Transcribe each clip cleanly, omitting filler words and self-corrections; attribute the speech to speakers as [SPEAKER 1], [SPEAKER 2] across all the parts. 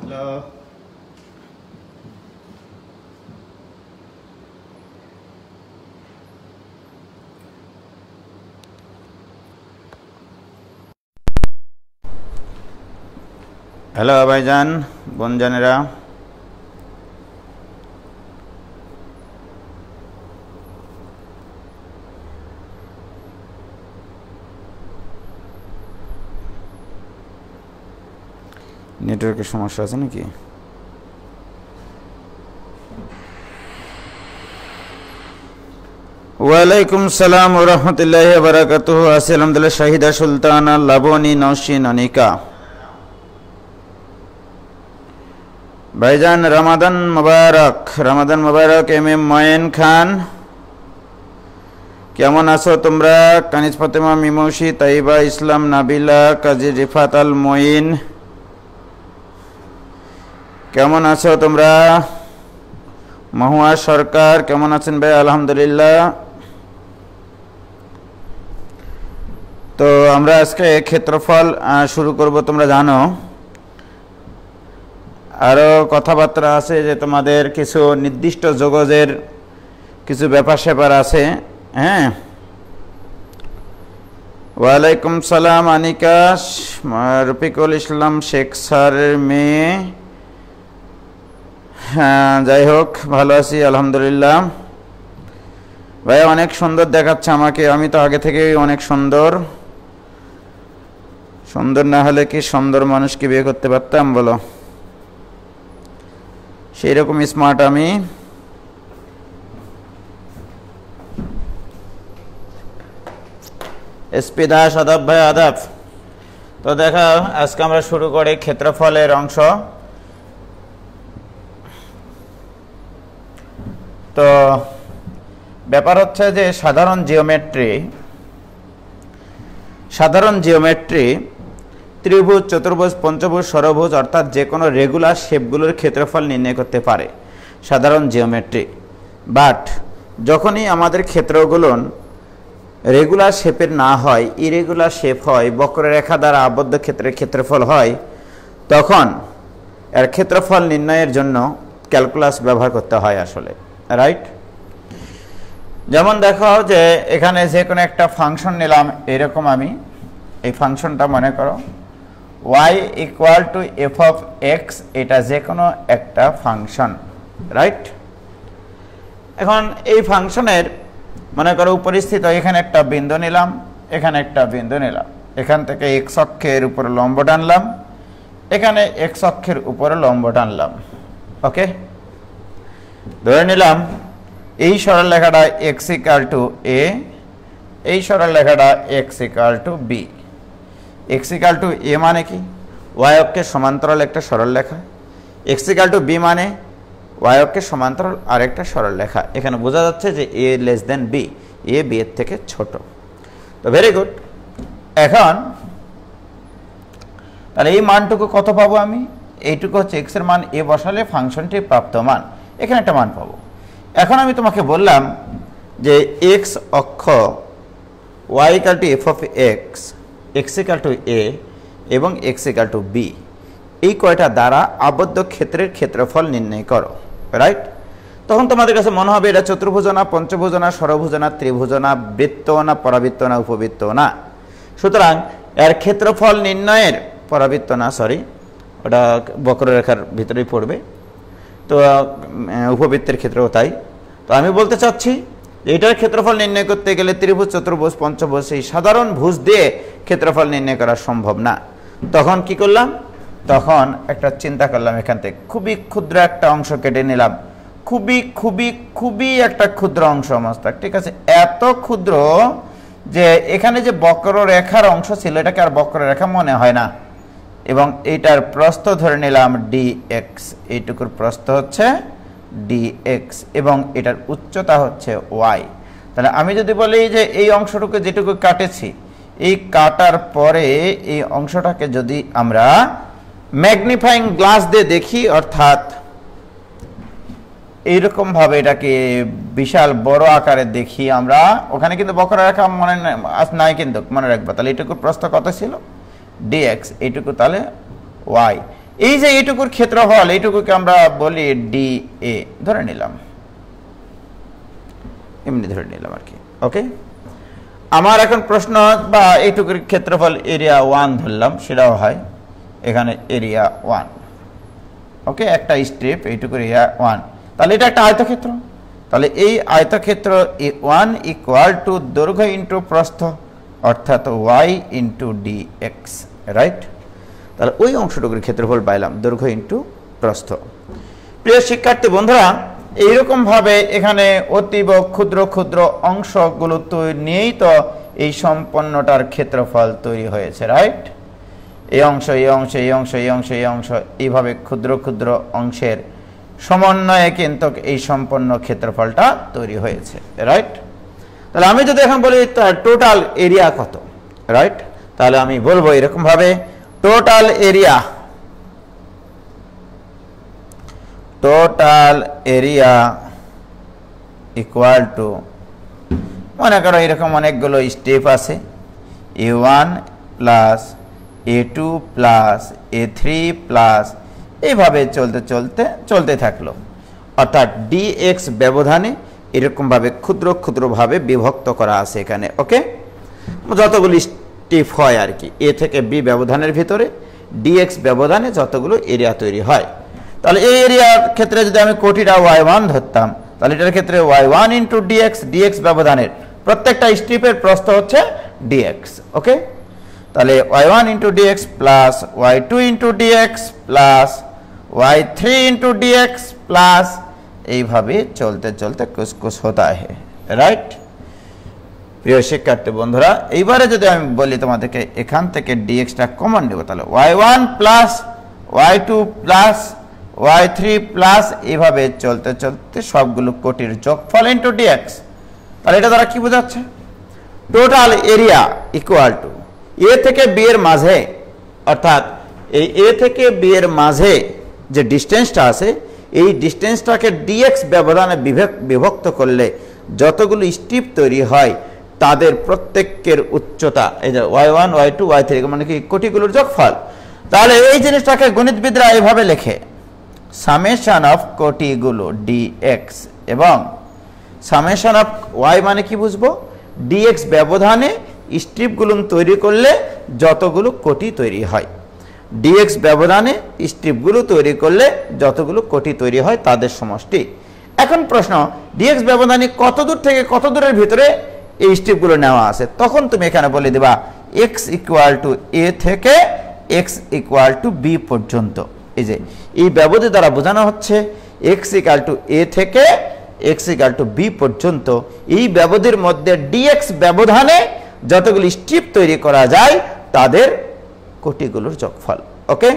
[SPEAKER 1] Hello hello ভাইজান বোনজানেরা, নেটওয়ার্কের সমস্যা আছে নাকি? ওয়ালাইকুম সালাম ওয়া রাহমাতুল্লাহি ওয়া বারাকাতুহু। আছি আলহামদুলিল্লাহ। শাহিদা সুলতানা, লাবনী, নওশিন, অনিকা। ভাইজান রমাদান মুবারক, রমাদান মুবারক। এম ময়েন খান, কেমন আছো তোমরা? কানিজ ফাতেমা, মিমৌসি, তাইবা ইসলাম, নাবিলা, কাজী রিফাত আল মঈন, কেমন আছো তোমরা? মহুয়া সরকার, কেমন আছেন ভাই? আলহামদুলিল্লাহ। তো আমরা আজকে ক্ষেত্রফল শুরু করব। তোমরা জানো আরও কথাবার্তা আছে যে তোমাদের কিছু নির্দিষ্ট জগতের কিছু ব্যাপার স্যাপার আছে। হ্যাঁ, ওয়ালাইকুম সালাম আনিকা, রফিকুল ইসলাম শেখ স্যারের মেয়ে। হ্যাঁ, যাই হোক, ভালো আছি আলহামদুলিল্লাহ। ভাই অনেক সুন্দর দেখাচ্ছে আমাকে, আমি তো আগে থেকেই অনেক সুন্দর। সুন্দর না হলে কি সুন্দর মানুষকে বিয়ে করতে পারতাম বলো? সেই রকম স্মার্ট আমি। এসপি দাস, আদাব ভাই, আদাব। তো দেখা, আজকে আমরা শুরু করি ক্ষেত্রফলের অংশ। তো ব্যাপার হচ্ছে যে সাধারণ জিওমেট্রি ত্রিভুজ, চতুর্ভুজ, পঞ্চভুজ, ষড়ভুজ অর্থাৎ যে কোনো রেগুলার শেপগুলোর ক্ষেত্রফল নির্ণয় করতে পারে সাধারণ জিওমেট্রি। বাট যখনই আমাদের ক্ষেত্রগুলো রেগুলার শেপের না হয়, ইরেগুলার শেপ হয়, বক্ররেখা দ্বারা আবদ্ধ ক্ষেত্রের ক্ষেত্রফল হয়, তখন এর ক্ষেত্রফল নির্ণয়ের জন্য ক্যালকুলাস ব্যবহার করতে হয় আসলে, রাইট? যেমন দেখো যে এখানে যে কোনো একটা ফাংশন নিলাম এরকম, আমি এই ফাংশনটা মনে করো y equal to f of x, এটা যে কোনো একটা ফাংশন, রাইট? এখন এই ফাংশনের মনে করো উপরিস্থিত এখানে একটা বিন্দু নিলাম, এখানে একটা বিন্দু নিলাম, এখান থেকে এক্স অক্ষের উপরে লম্ব টানলাম, এখানে এক্স অক্ষের উপরে লম্ব টানলাম। ওকে, ধরে নিলাম এই সরল রেখাটা এক্স ইকুয়াল টু এ, এই সরল রেখাটা x equal to b. X equal to a মানে কি? ওয়াই অক্ষের সমান্তরাল একটা সরল রেখা। এক্স ইকুয়াল টু বি মানে ওয়াই অক্ষের সমান্তরাল আরেকটা সরল রেখা। এখানে বোঝা যাচ্ছে যে a less than b, a b এর থেকে ছোট। তো ভেরি গুড। এখন তাহলে এই মানটুকু কত পাবো আমি? এইটুকু হচ্ছে এক্স এর মান, এ বসালে ফাংশনটির প্রাপ্ত মান, এখানে একটা মান পাবো। এখন আমি তোমাকে বললাম যে এক্স অক্ষ y equal to f of x, x equal to a এবং এক্স ইকুয়াল টু বি, এই কয়টা দ্বারা আবদ্ধ ক্ষেত্রের ক্ষেত্রফল নির্ণয় করো, রাইট? তখন তোমাদের কাছে মনে হবে এটা চতুর্ভুজ না, পঞ্চভুজ না, ষড়ভুজ না, ত্রিভুজ না, বৃত্ত না, পরাবৃত্ত না, উপবৃত্ত না। সুতরাং এর ক্ষেত্রফল নির্ণয়ের পরাবৃত্ত না, সরি, ওটা বক্ররেখার ভিতরেই পড়বে, তো উপবৃত্তের ক্ষেত্রেও তাই। তো আমি বলতে চাচ্ছি এটার ক্ষেত্রফল নির্ণয় করতে গেলে ত্রিভুজ, চতুর্ভুজ, পঞ্চভুজ, এই সাধারণ ভুজ দিয়ে ক্ষেত্রফল নির্ণয় করা সম্ভব না। তখন কি করলাম? তখন একটা চিন্তা করলাম, এখান থেকে খুবই ক্ষুদ্র একটা অংশ কেটে নিলাম, খুবই খুবই খুবই একটা ক্ষুদ্র অংশ মস্তক, ঠিক আছে? এত ক্ষুদ্র যে এখানে যে বক্ররেখার অংশ ছিল এটাকে আর বক্ররেখা মনে হয় না, এবং এইটার প্রস্থ ধরে নিলাম dx, এইটুকুর প্রস্থ হচ্ছে dx এবং এটার উচ্চতা হচ্ছে y। তাহলে আমি যদি বলি যে এই অংশটুকু যেটুকু কাটেছি, এই কাটার পরে এই অংশটাকে যদি আমরা ম্যাগনিফাইং গ্লাস দিয়ে দেখি, অর্থাৎ এইরকম ভাবে এটাকে বিশাল বড় আকারে দেখি আমরা, ওখানে কিন্তু বক্ররেখা মনে নাই, কিন্তু মনে রাখবা। তাহলে এইটুকুর প্রস্থ কত ছিল? dx, এইটুকু তাহলে y। এই যে এইটুকুর ক্ষেত্রফল, এইটুকুকে আমরা বলি ডি এ ধরে নিলাম, এমনি ধরে নিলাম আর কি। ওকে, আমার এখন প্রশ্ন বা এইটুকুর ক্ষেত্রফল এরিয়া 1 ধরলাম, সেটাও হয় এখানে এরিয়া 1। ওকে, একটা স্ট্রিপ এইটুকুর এরিয়া 1, তাহলে এটা একটা আয়তক্ষেত্র। তাহলে এই আয়তক্ষেত্র 1 ইকুয়াল টু দৈর্ঘ্য ইন্টু প্রস্থ, অর্থাৎ y ইন্টু dx, রাইট? তাহলে ওই অংশটুকুর ক্ষেত্রফল পাইলাম, দৈর্ঘ্য ইন্টু প্রস্থ। প্রিয় শিক্ষার্থী বন্ধুরা, এইরকমভাবে এখানে অতীব ক্ষুদ্র ক্ষুদ্র অংশগুলো নিয়েই তো এই সম্পন্নটার ক্ষেত্রফল তৈরি হয়েছে, রাইট? এই অংশ, এই অংশ, এই অংশ, এই অংশ, এই অংশ, এইভাবে ক্ষুদ্র ক্ষুদ্র অংশের সমন্বয়ে কিন্তু এই সম্পন্ন ক্ষেত্রফলটা তৈরি হয়েছে, রাইট? তাহলে আমি যদি এখন বলি তার টোটাল এরিয়া কত, রাইট? তাহলে আমি বলবো এরকম ভাবে, টোটাল এরিয়া ইকুয়াল টু, মনে করো এরকম অনেকগুলো স্টেপ আছে, a1 plus a2 plus a3 plus এইভাবে চলতে থাকলো, অর্থাৎ dx ব্যবধানে এরকমভাবে ক্ষুদ্র ক্ষুদ্রভাবে বিভক্ত করা আছে এখানে। ওকে, যতগুলি স্টেপ হয় আর কি, এ থেকে বি ব্যবধানের ভিতরে dx ব্যবধানে যতগুলো এরিয়া তৈরি হয়। তাহলে এই এরিয়ার ক্ষেত্রে যদি আমি কোটিটা y1 ধরতাম, তাহলে এটার ক্ষেত্রে y1 ইন্টু dx ব্যবধানের প্রত্যেকটা স্ট্রিপের প্রস্থ হচ্ছে dx। ওকে, তাহলে y1 into dx plus y2 into dx plus y3 into dx plus এইভাবে চলতে চলতে কুছ হতা है, রাইট? প্রিয় শিক্ষার্থী বন্ধুরা, এইবারে যদি আমি বলি তোমাদেরকে এখান থেকে dxটা কমন নেব, তাহলে y1 plus y2 plus y3 plus এইভাবে চলতে চলতে সবগুলো কোটির যোগফল ইন্টু dx। তাহলে এটা দ্বারা কি বোঝাচ্ছে? টোটাল এরিয়া ইকুয়াল টু এ থেকে বি এর মাঝে, অর্থাৎ এই এ থেকে বি এর মাঝে যে ডিস্টেন্সটা আছে, এই ডিস্টেন্সটাকে dx ব্যবধানে বিভক্ত করলে যতগুলো স্ট্রিপ তৈরি হয় তাদের প্রত্যেকের উচ্চতা, এই যে y1 y2 y3 মানে কি কোটিগুলোর যোগফল। তাহলে এই জিনিসটাকে গণিতবিদরা এভাবে লেখে, সামেশন অফ কোটিগুলো dx এবং সামেশন অফ y মানে কি বুঝবো, dx ব্যবধানে স্ট্রিপগুলো তৈরি করলে যতগুলো কোটি তৈরি হয়, dx ব্যবধানে স্ট্রিপগুলো তৈরি করলে যতগুলো কোটি তৈরি হয় তাদের সমষ্টি। এখন প্রশ্ন, dx ব্যবধানে কত দূর থেকে কত দূরের ভিতরে এই স্ট্রিপগুলো নেওয়া আছে, তখন তুমি এখানে বলে দিবা x ইকুয়াল টু a থেকে x ইকুয়াল টু b পর্যন্ত। এই যে এই ব্যবধি দ্বারা বোঝানো হচ্ছে x ইকুয়াল টু a থেকে x ইকুয়াল টু b পর্যন্ত, এই ব্যবধির মধ্যে dx ব্যবধানে যতগুলো স্ট্রিপ তৈরি করা যায় তাদের কোটিগুলোর যোগফল। ওকে,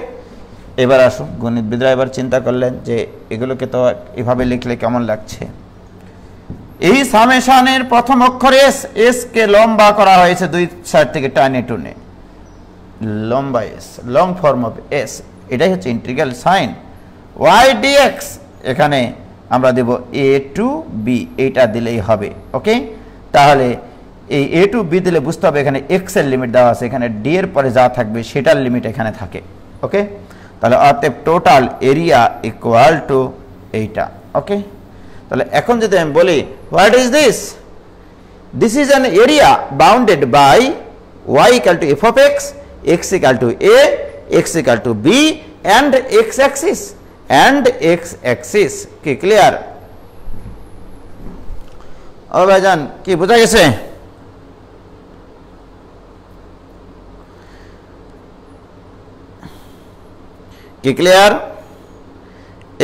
[SPEAKER 1] এবার আসুন, গণিতবিদরা এবার চিন্তা করলেন যে এগুলোকে তো এভাবে লিখলে কেমন লাগছে। এই সামেশনের প্রথম অক্ষর এস, এস কে লম্বা করা হয়েছে দুই সাইড থেকে টানে টুনে, লম্বা S, long form of S, এটাই হচ্ছে ইন্টিগ্রাল সাইন y dx। এখানে আমরা দেব a টু b, এইটা দিলেই হবে। ওকে, তাহলে এই a টু b দিলে বুঝতে হবে এখানে x এর লিমিট দেওয়া আছে, এখানে d এর পরে যা থাকবে সেটার লিমিট এখানে থাকে। ওকে, তাহলে অতএব টোটাল এরিয়া ইকুয়াল টু এইটা। ওকে, তাহলে এখন যদি আমি বলি what is this, this is an area bounded by y equal to f of x, x equal to a, x equal to b and x axis। কি ক্লিয়ার? ও ভাইজান, কি বোঝা গেছে? কি ক্লিয়ার?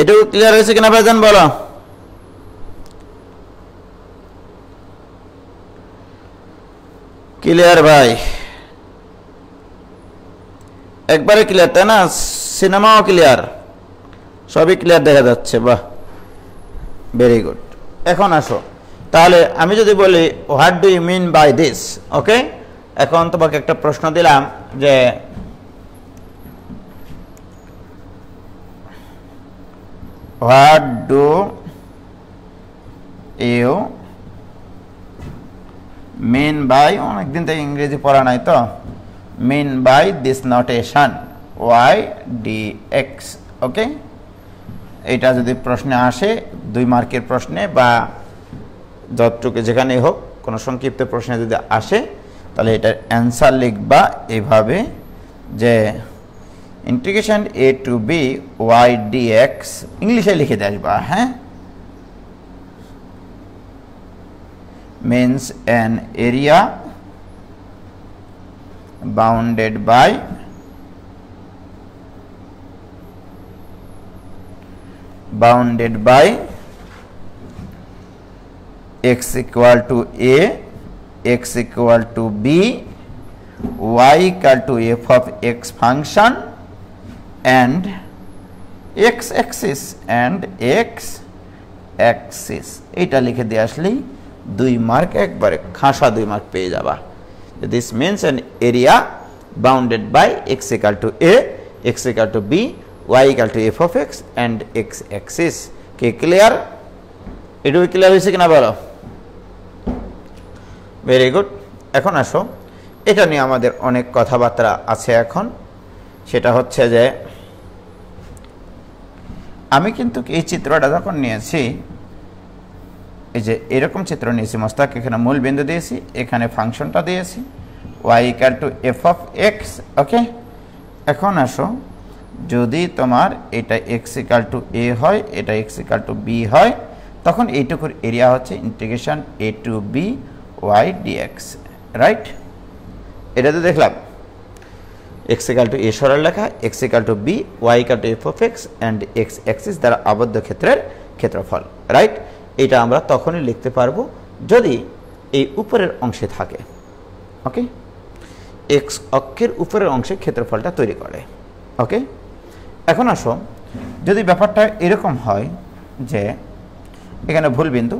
[SPEAKER 1] এটুকু ক্লিয়ার হয়েছে কিনা ভাইজান বলো? ক্লিয়ার ভাই? একবারে ক্লিয়ার, তাই না? সিনেমাও ক্লিয়ার, সবই ক্লিয়ার দেখা যাচ্ছে, বাহ, ভেরি গুড। এখন আসো, তাহলে আমি যদি বলি what do you mean by this. Okay, এখন তোমাকে একটা প্রশ্ন দিলাম যে what do you mean by, অনেকদিন থেকে ইংরেজি পড়া নাই তো, mean by this notation. Y d x. Okay, এটা যদি প্রশ্নে আসে 2 মার্কের প্রশ্নে বা যতটুকু যেখানে হোক কোনো সংক্ষিপ্ত প্রশ্নে যদি আসে, তাহলে এটার অ্যান্সার লিখবা এভাবে যে integration a to b y d x, ইংলিশে লিখে দিয়ে আসবা। হ্যাঁ, means an area bounded by x equal to a, x equal to b, y equal to f of x function and x axis এটা লিখে দিয়ে আসলেই 2 মার্ক, একবারে খাসা 2 মার্ক পেয়ে যাবা। This means an area bounded by x equal to a, x equal to b, y equal to f of x and x axis। K clear? এটুকু clear হয়েছে কিনা বলো? Very good. এখন আসো, এটা নিয়ে আমাদের অনেক কথাবার্তা আছে এখন। সেটা হচ্ছে যে আমি কিন্তু এই চিত্রটা যখন নিয়েছি, এই যে এরকম চিত্র নিয়েছি মোস্তাক, এখানে মূল বিন্দু দিয়েছি, এখানে ফাংশনটা দিয়েছি y equal to f of x। ওকে, এখন আসো, যদি তোমার এটা x equal to a হয়, এটা x equal to b হয়, তখন এইটুকুর এরিয়া হচ্ছে integration a to b y dx, right? এটা তো দেখলাম x equal to a সরল লেখা, x equal to b, y equal to f of x and x axis দ্বারা আবদ্ধ ক্ষেত্রের ক্ষেত্রফল, রাইট? এটা আমরা তখনই লিখতে পারবো যদি এই উপরের অংশে থাকে। ওকে, x অক্ষের উপরের অংশে ক্ষেত্রফলটা তৈরি করে। ওকে, এখন আসো, যদি ব্যাপারটা এরকম হয় যে এখানে ভুল বিন্দু,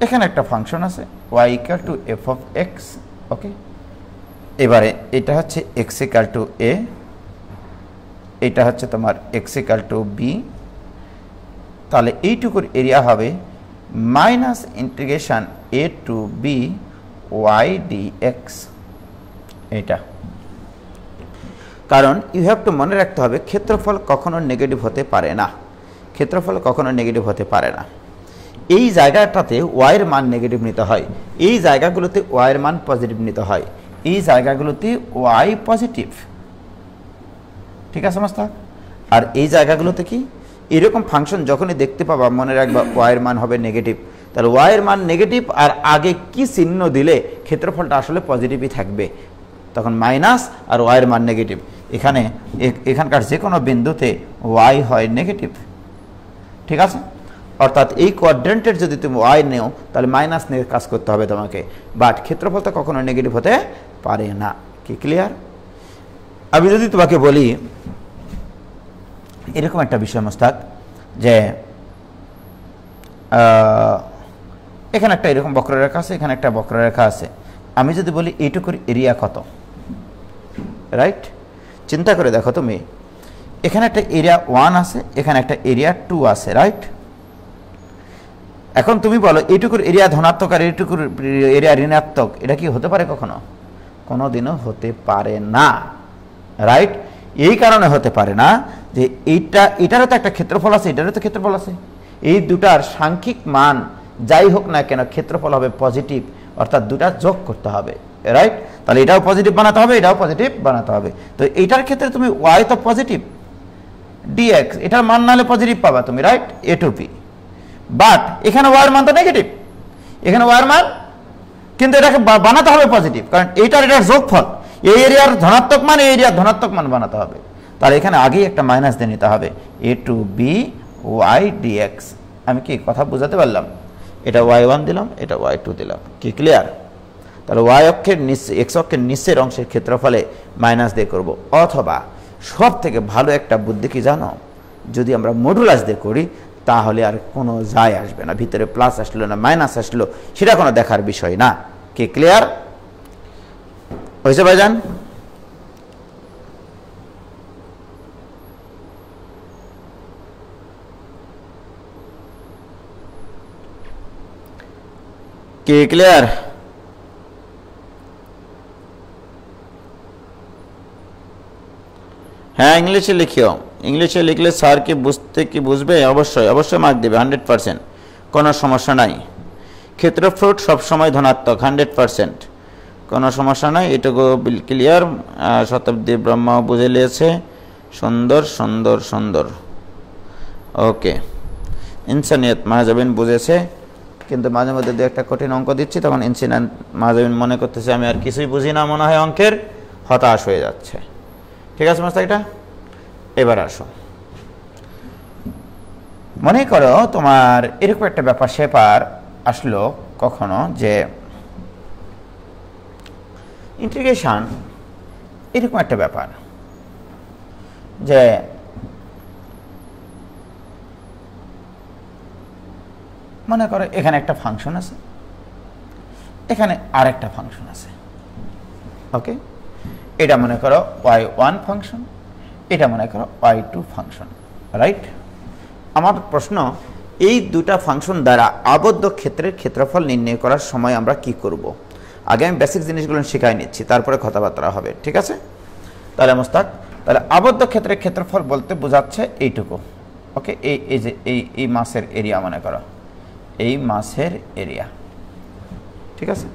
[SPEAKER 1] এখানে একটা ফাংশন আছে y equal to f of x। ওকে, এবারে এটা হচ্ছে x equal to a, এটা হচ্ছে তোমার x equal to b, তাহলে এইটুকুর এরিয়া হবে minus integration a to b y dx। এটা কারণ ইউ হ্যাভ টু মনে রাখতে হবে ক্ষেত্রফল কখনো নেগেটিভ হতে পারে না, ক্ষেত্রফল কখনো নেগেটিভ হতে পারে না। এই জায়গাটাতে y এর মান নেগেটিভ নিতে হয়, এই জায়গাগুলোতে y এর মান পজিটিভ নিতে হয়, এই জায়গাগুলোতে y পজিটিভ, ঠিক আছে মোস্তাক? আর এই জায়গাগুলোতে কি এরকম ফাংশন যখনই দেখতে পাবা মনে রাখবা y এর মান হবে নেগেটিভ, তাহলে y এর মান নেগেটিভ আর আগে কি চিহ্ন দিলে ক্ষেত্রফলটা আসলে পজিটিভই থাকবে, তখন মাইনাস আর y এর মান নেগেটিভ। এখানে এখানকার যে কোনো বিন্দুতে y হয় নেগেটিভ, ঠিক আছে? অর্থাৎ এই কোয়াড্রেন্টের যদি তুমি y নেও তাহলে মাইনাস নিয়ে কাজ করতে হবে তোমাকে, বাট ক্ষেত্রফল তো কখনো নেগেটিভ হতে পারে না। কি ক্লিয়ার? আমি যদি তোমাকে বলি এরকম একটা বিষয় মোস্তাক, যে এখানে একটা এরকম বক্ররেখা আছে, এখানে একটা বক্ররেখা আছে, আমি যদি বলি এইটুকুর এরিয়া কত, রাইট? চিন্তা করে দেখো তুমি, এখানে একটা এরিয়া 1 আছে, এখানে একটা এরিয়া 2 আছে, রাইট? এখন তুমি বলো এইটুকুর এরিয়া ধনাত্মক আর এইটুকুর এরিয়া ঋণাত্মক, এটা কি হতে পারে কখনো? কোনোদিনও হতে পারে না, রাইট? এই কারণে হতে পারে না যে এটারও তো একটা ক্ষেত্রফল আছে, এটারও তো ক্ষেত্রফল আছে, এই দুটার সাংখ্যিক মান যাই হোক না কেন ক্ষেত্রফল হবে পজিটিভ, অর্থাৎ দুটা যোগ করতে হবে, রাইট? তাহলে এটাও পজিটিভ বানাতে হবে, এটাও পজিটিভ বানাতে হবে। তো এটার ক্ষেত্রে তুমি y তো পজিটিভ dx, এটার মান নাহলে পজিটিভ পাবা তুমি, right? a to b, but এখানে y এর মান তো নেগেটিভ, এখানে y এর মান, কিন্তু এটাকে বানাতে হবে পজিটিভ, কারণ এটার যোগফল, এই এরিয়ার ধনাত্মক মান এই এরিয়ার ধনাত্মক মান বানাতে হবে, তাহলে এখানে আগেই একটা মাইনাস দিয়ে নিতে হবে, a to b y dx। আমি কি কথা বোঝাতে পারলাম? এটা y1 দিলাম, এটা y2 দিলাম। কি ক্লিয়ার? তাহলে y অক্ষের নিচে, x অক্ষের নিচের অংশের ক্ষেত্রফলে মাইনাস দিয়ে করব, অথবা সব থেকে ভালো একটা বুদ্ধি কি জানো, যদি আমরা মডুলাস দিয়ে করি তাহলে আর কোনো যায় আসবে না, ভিতরে প্লাস আসলো না মাইনাস আসলো সেটা কোনো দেখার বিষয় না। কি ক্লিয়ার হয়েছে ভাইজান? কি ক্লিয়ার? হ্যাঁ ইংলিশে লিখিও, ইংলিশে লিখলে স্যার কি বুঝবে? অবশ্যই অবশ্যই মার্ক দেবে 100%, কোনো সমস্যা নাই। ক্ষেত্রফল সবসময় ধনাত্মক 100%, কোনো সমস্যা নাই, এটুকু ক্লিয়ার। শতাব্দী ব্রহ্ম বুঝে নিয়েছে, সুন্দর সুন্দর সুন্দর। ওকে, ইনসানিয়ত মাহজাবিন বুঝেছে, কিন্তু মাঝে মধ্যে দু একটা কঠিন অঙ্ক দিচ্ছি, তখন ইনসানিয়ত মাহজাবিন মনে করতেছে আমি আর কিছুই বুঝি না মনে হয়, অঙ্কের হতাশ হয়ে যাচ্ছে। ঠিক আছে মাস্টার, এটা এবার আসো। মনে করো তোমার এরকম একটা ব্যাপার সেপার আসলো কখনো যে ইন্টিগ্রেশন, এরকম একটা ব্যাপার যে মনে করো এখানে একটা ফাংশন আছে, এখানে আরেকটা ফাংশন আছে। ওকে, এটা মনে করো y1 ফাংশন, এটা মনে করো y2 ফাংশন, রাইট? আমার প্রশ্ন, এই দুটা ফাংশন দ্বারা আবদ্ধ ক্ষেত্রের ক্ষেত্রফল নির্ণয় করার সময় আমরা কি করব? আগে আমি বেসিক জিনিসগুলো শিখাই নিচ্ছি, তারপরে কথাবার্তা হবে, ঠিক আছে? তাহলে মোস্তাক, তাহলে আবদ্ধ ক্ষেত্রের ক্ষেত্রফল বলতে বোঝাচ্ছে এইটুকু। ওকে, এই যে এই মাসের এরিয়া মনে করো, এই মাসের এরিয়া, ঠিক আছে?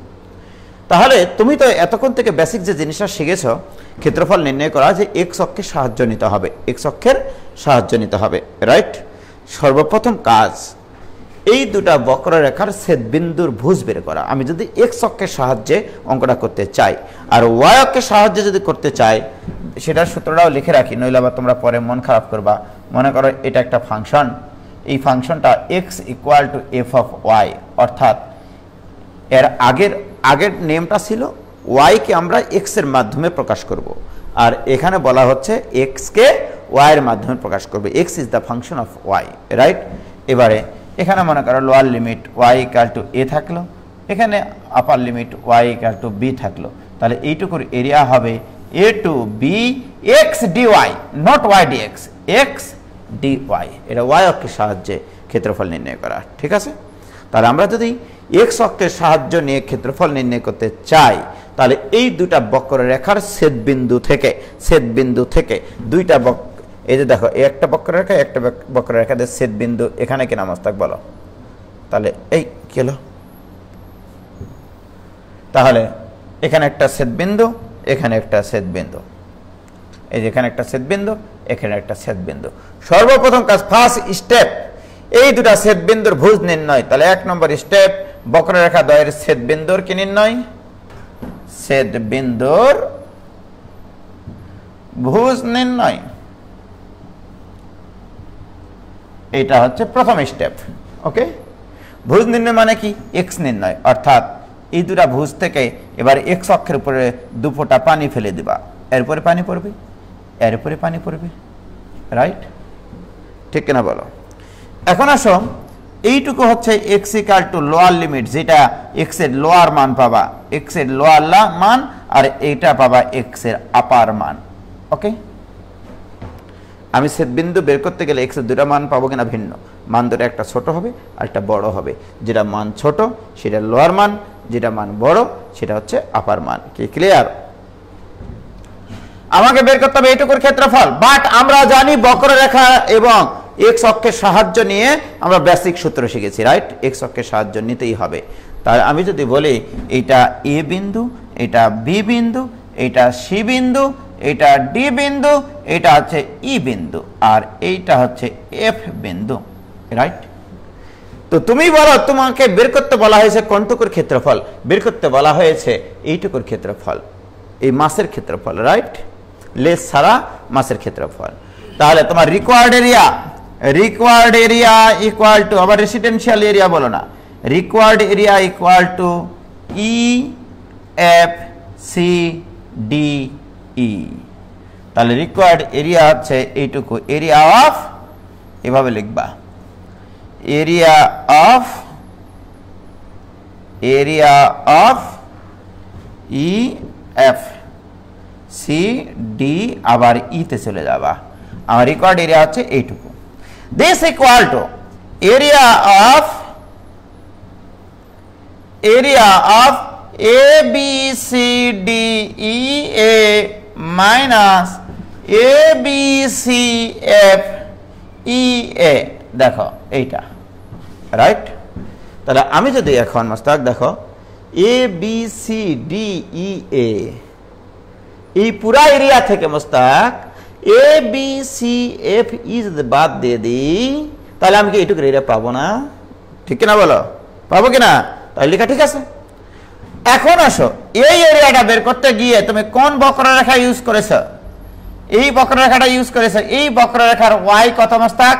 [SPEAKER 1] তাহলে তুমি তো এতক্ষণ থেকে বেসিক যে জিনিসটা শিখেছ, ক্ষেত্রফল নির্ণয় করা, যে এক্স অক্ষের সাহায্য নিতে হবে, এক্স অক্ষের সাহায্য নিতে হবে, রাইট? সর্বপ্রথম কাজ এই দুটা বক্ররেখার ছেদবিন্দুর ভুজ বের করা। আমি যদি এক্স অক্ষের সাহায্যে অঙ্কটা করতে চাই আর ওয়াই অক্ষের সাহায্যে যদি করতে চাই, সেটার সূত্রটাও লিখে রাখি, নইলে আবার তোমরা পরে মন খারাপ করবা। মনে করো এটা একটা ফাংশন, এই ফাংশনটা x equal to f of y, অর্থাৎ এর আগের নেমটা ছিল ওয়াইকে আমরা এক্স এর মাধ্যমে প্রকাশ করব, আর এখানে বলা হচ্ছে এক্স কে ওয়াই এর মাধ্যমে প্রকাশ করবে। X is the function of y, right? এবারে এখানে মনে করো lower limit y equal to a থাকলো, এখানে upper limit y equal to b থাকলো। তাহলে এইটুকুর এরিয়া হবে a to b x d y, not y d x, x d y. এটা ওয়াই অক্ষের সাহায্যে ক্ষেত্রফল নির্ণয় করা, ঠিক আছে? তাহলে আমরা যদি এক্স অক্ষের সাহায্য নিয়ে ক্ষেত্রফল নির্ণয় করতে চাই, তাহলে এই দুটা বক্ররেখার ছেদবিন্দু থেকে দুইটা এই যে দেখো, এই একটা বক্ররেখা একটা বক্ররেখাদের ছেদবিন্দু এখানে কিনা মাস্তাক বলো? তাহলে এই কি হলো? তাহলে এখানে একটা ছেদবিন্দু, এখানে একটা ছেদবিন্দু, এই যে এখানে একটা ছেদবিন্দু, এখানে একটা ছেদবিন্দু। সর্বপ্রথম কাজ, ফার্স্ট স্টেপ, এই দুটা ছেদবিন্দুর ভুজ নির্ণয়। তাহলে 1 নম্বর স্টেপ, বক্ররেখা দ্বয়ের ছেদবিন্দুর কি নির্ণয়? ছেদবিন্দুর ভুজ নির্ণয়। এটা হচ্ছে প্রথম স্টেপ। ওকে, ভুজ নির্ণয় মানে কি? এক্স নির্ণয়, অর্থাৎ এই দুটা ভুজ থেকে এবার এক্স অক্ষের উপরে 2 ফোঁটা পানি ফেলে দিবা, এর উপরে পানি পড়বে, এর উপরে পানি পড়বে, রাইট? ঠিক কিনা বলো? এখন আসো, এইটুকু হচ্ছে x equal two lower limit, যেটা এক্স এর লোয়ার মান পাবা, এক্স এর লোয়ার মান, আর এইটা পাবা এক্স এর আপার মান। ওকে, আমি ছেদবিন্দু বের করতে গেলে এক্স এর দুটা মান পাবো কিনা ভিন্ন, মান দুটো একটা ছোট হবে আর একটা বড় হবে। যেটা মান ছোট সেটা লোয়ার মান, যেটা মান বড় সেটা হচ্ছে আপার মান। কি ক্লিয়ার? আমাকে বের করতে হবে এইটুকুর ক্ষেত্রফল, বাট আমরা জানি বক্ররেখা এবং এক্স অক্ষের সাহায্য নিয়ে আমরা বেসিক সূত্র শিখেছি, রাইট? এক্স অক্ষের সাহায্য নিতেই হবে। তাই আমি যদি বলি এটা এ বিন্দু, এটা বি বিন্দু, এটা সি বিন্দু, এটা ডি বিন্দু, এটা হচ্ছে ই বিন্দু, আর এইটা হচ্ছে এফ বিন্দু, রাইট? তো তুমি বলো, তোমাকে বের করতে বলা হয়েছে কোনটুকুর ক্ষেত্রফল? বের করতে বলা হয়েছে এইটুকুর ক্ষেত্রফল, এই মাসের ক্ষেত্রফল, রাইট? লেস ছাড়া মাসের ক্ষেত্রফল। তাহলে তোমার রিকোয়ার্ড এরিয়া ইকুয়াল টু, আবার রেসিডেন্সিয়াল এরিয়া বলো না, required area equal to E F C D E. তাহলে রিকোয়ার্ড এরিয়া হচ্ছে এইটুকু, এরিয়া অফ, এভাবে লিখবা, area of E F C D, আবার ইতে চলে যাবা, আমার রিকোয়ার্ড এরিয়া হচ্ছে এইটুকু। This equal to area of A B C D E A minus A B C F E A, দেখো এইটা, রাইট? তাহলে আমি যদি এখন মোস্তাক দেখো এ বি সি ডি ই এ, এই পুরা এরিয়া থেকে মোস্তাক এ বি সি এফ ই যদি বাদ দিয়ে দিই, তাহলে আমি কি এইটুকু এরিয়া পাবো না? ঠিক কিনা বলো, পাবো কিনা? তাহলে লেখা ঠিক আছে। এখন আসো, এই এরিয়াটা বের করতে গিয়ে তুমি কোন বক্ররেখা ইউজ করেছো? এই বক্ররেখাটা ইউজ করেছো। এই বক্ররেখার ওয়াই কত Mostak?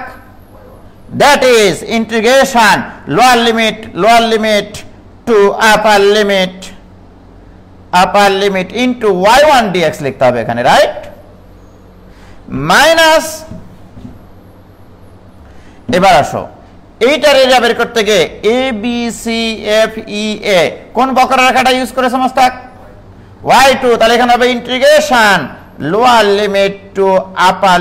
[SPEAKER 1] That is integration lower limit to upper limit into y1 dx লিখতে হবে এখানে, রাইট? মাইনাস, এবার আসো এইটার এরিয়া বের করতে গিয়ে A B C F E A কোন বক্ররেখাটা ইউজ করেছে মোস্তাক? y2, তাহলে এখানে হবে integration lower limit to upper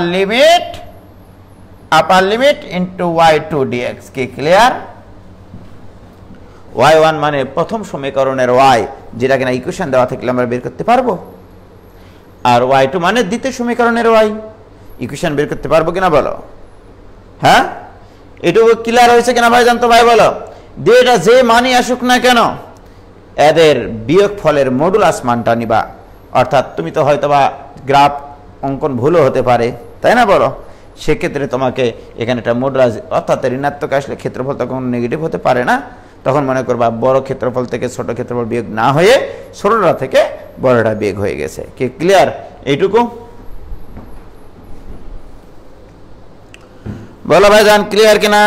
[SPEAKER 1] limit into y2 dx। কি ক্লিয়ার? y1 মানে প্রথম সমীকরণের y, যেটা কিনা ইকুয়েশন দেওয়া থাকলে আমরা বের করতে পারবো, আর y2 মানে দ্বিতীয় সমীকরণের y, ইকুয়েশন বের করতে পারবো কিনা বলো? হ্যাঁ, এটুকু ক্লিয়ার হয়েছে কিনা ভাই? জানতো ভাই বলো, দিয়ে এটা যে মানই আসুক না কেন এদের বিয়োগ ফলের মডুলাস মানটা নিবা। অর্থাৎ তুমি তো হয়তো বা গ্রাফ অঙ্কন ভুলও হতে পারে, তাই না বলো? সেক্ষেত্রে তোমাকে এখানে একটা মডুলাস, অর্থাৎ ঋণাত্মক আসলে ক্ষেত্রফল তখন নেগেটিভ হতে পারে না, তখন মনে করবা বড় ক্ষেত্রফল থেকে ছোট ক্ষেত্রফল বিয়োগ না হয়ে ছোটটা থেকে বড়টা বিয়োগ হয়ে গেছে। কি ক্লিয়ার? এইটুকু বলো ভাই জান, ক্লিয়ার কিনা?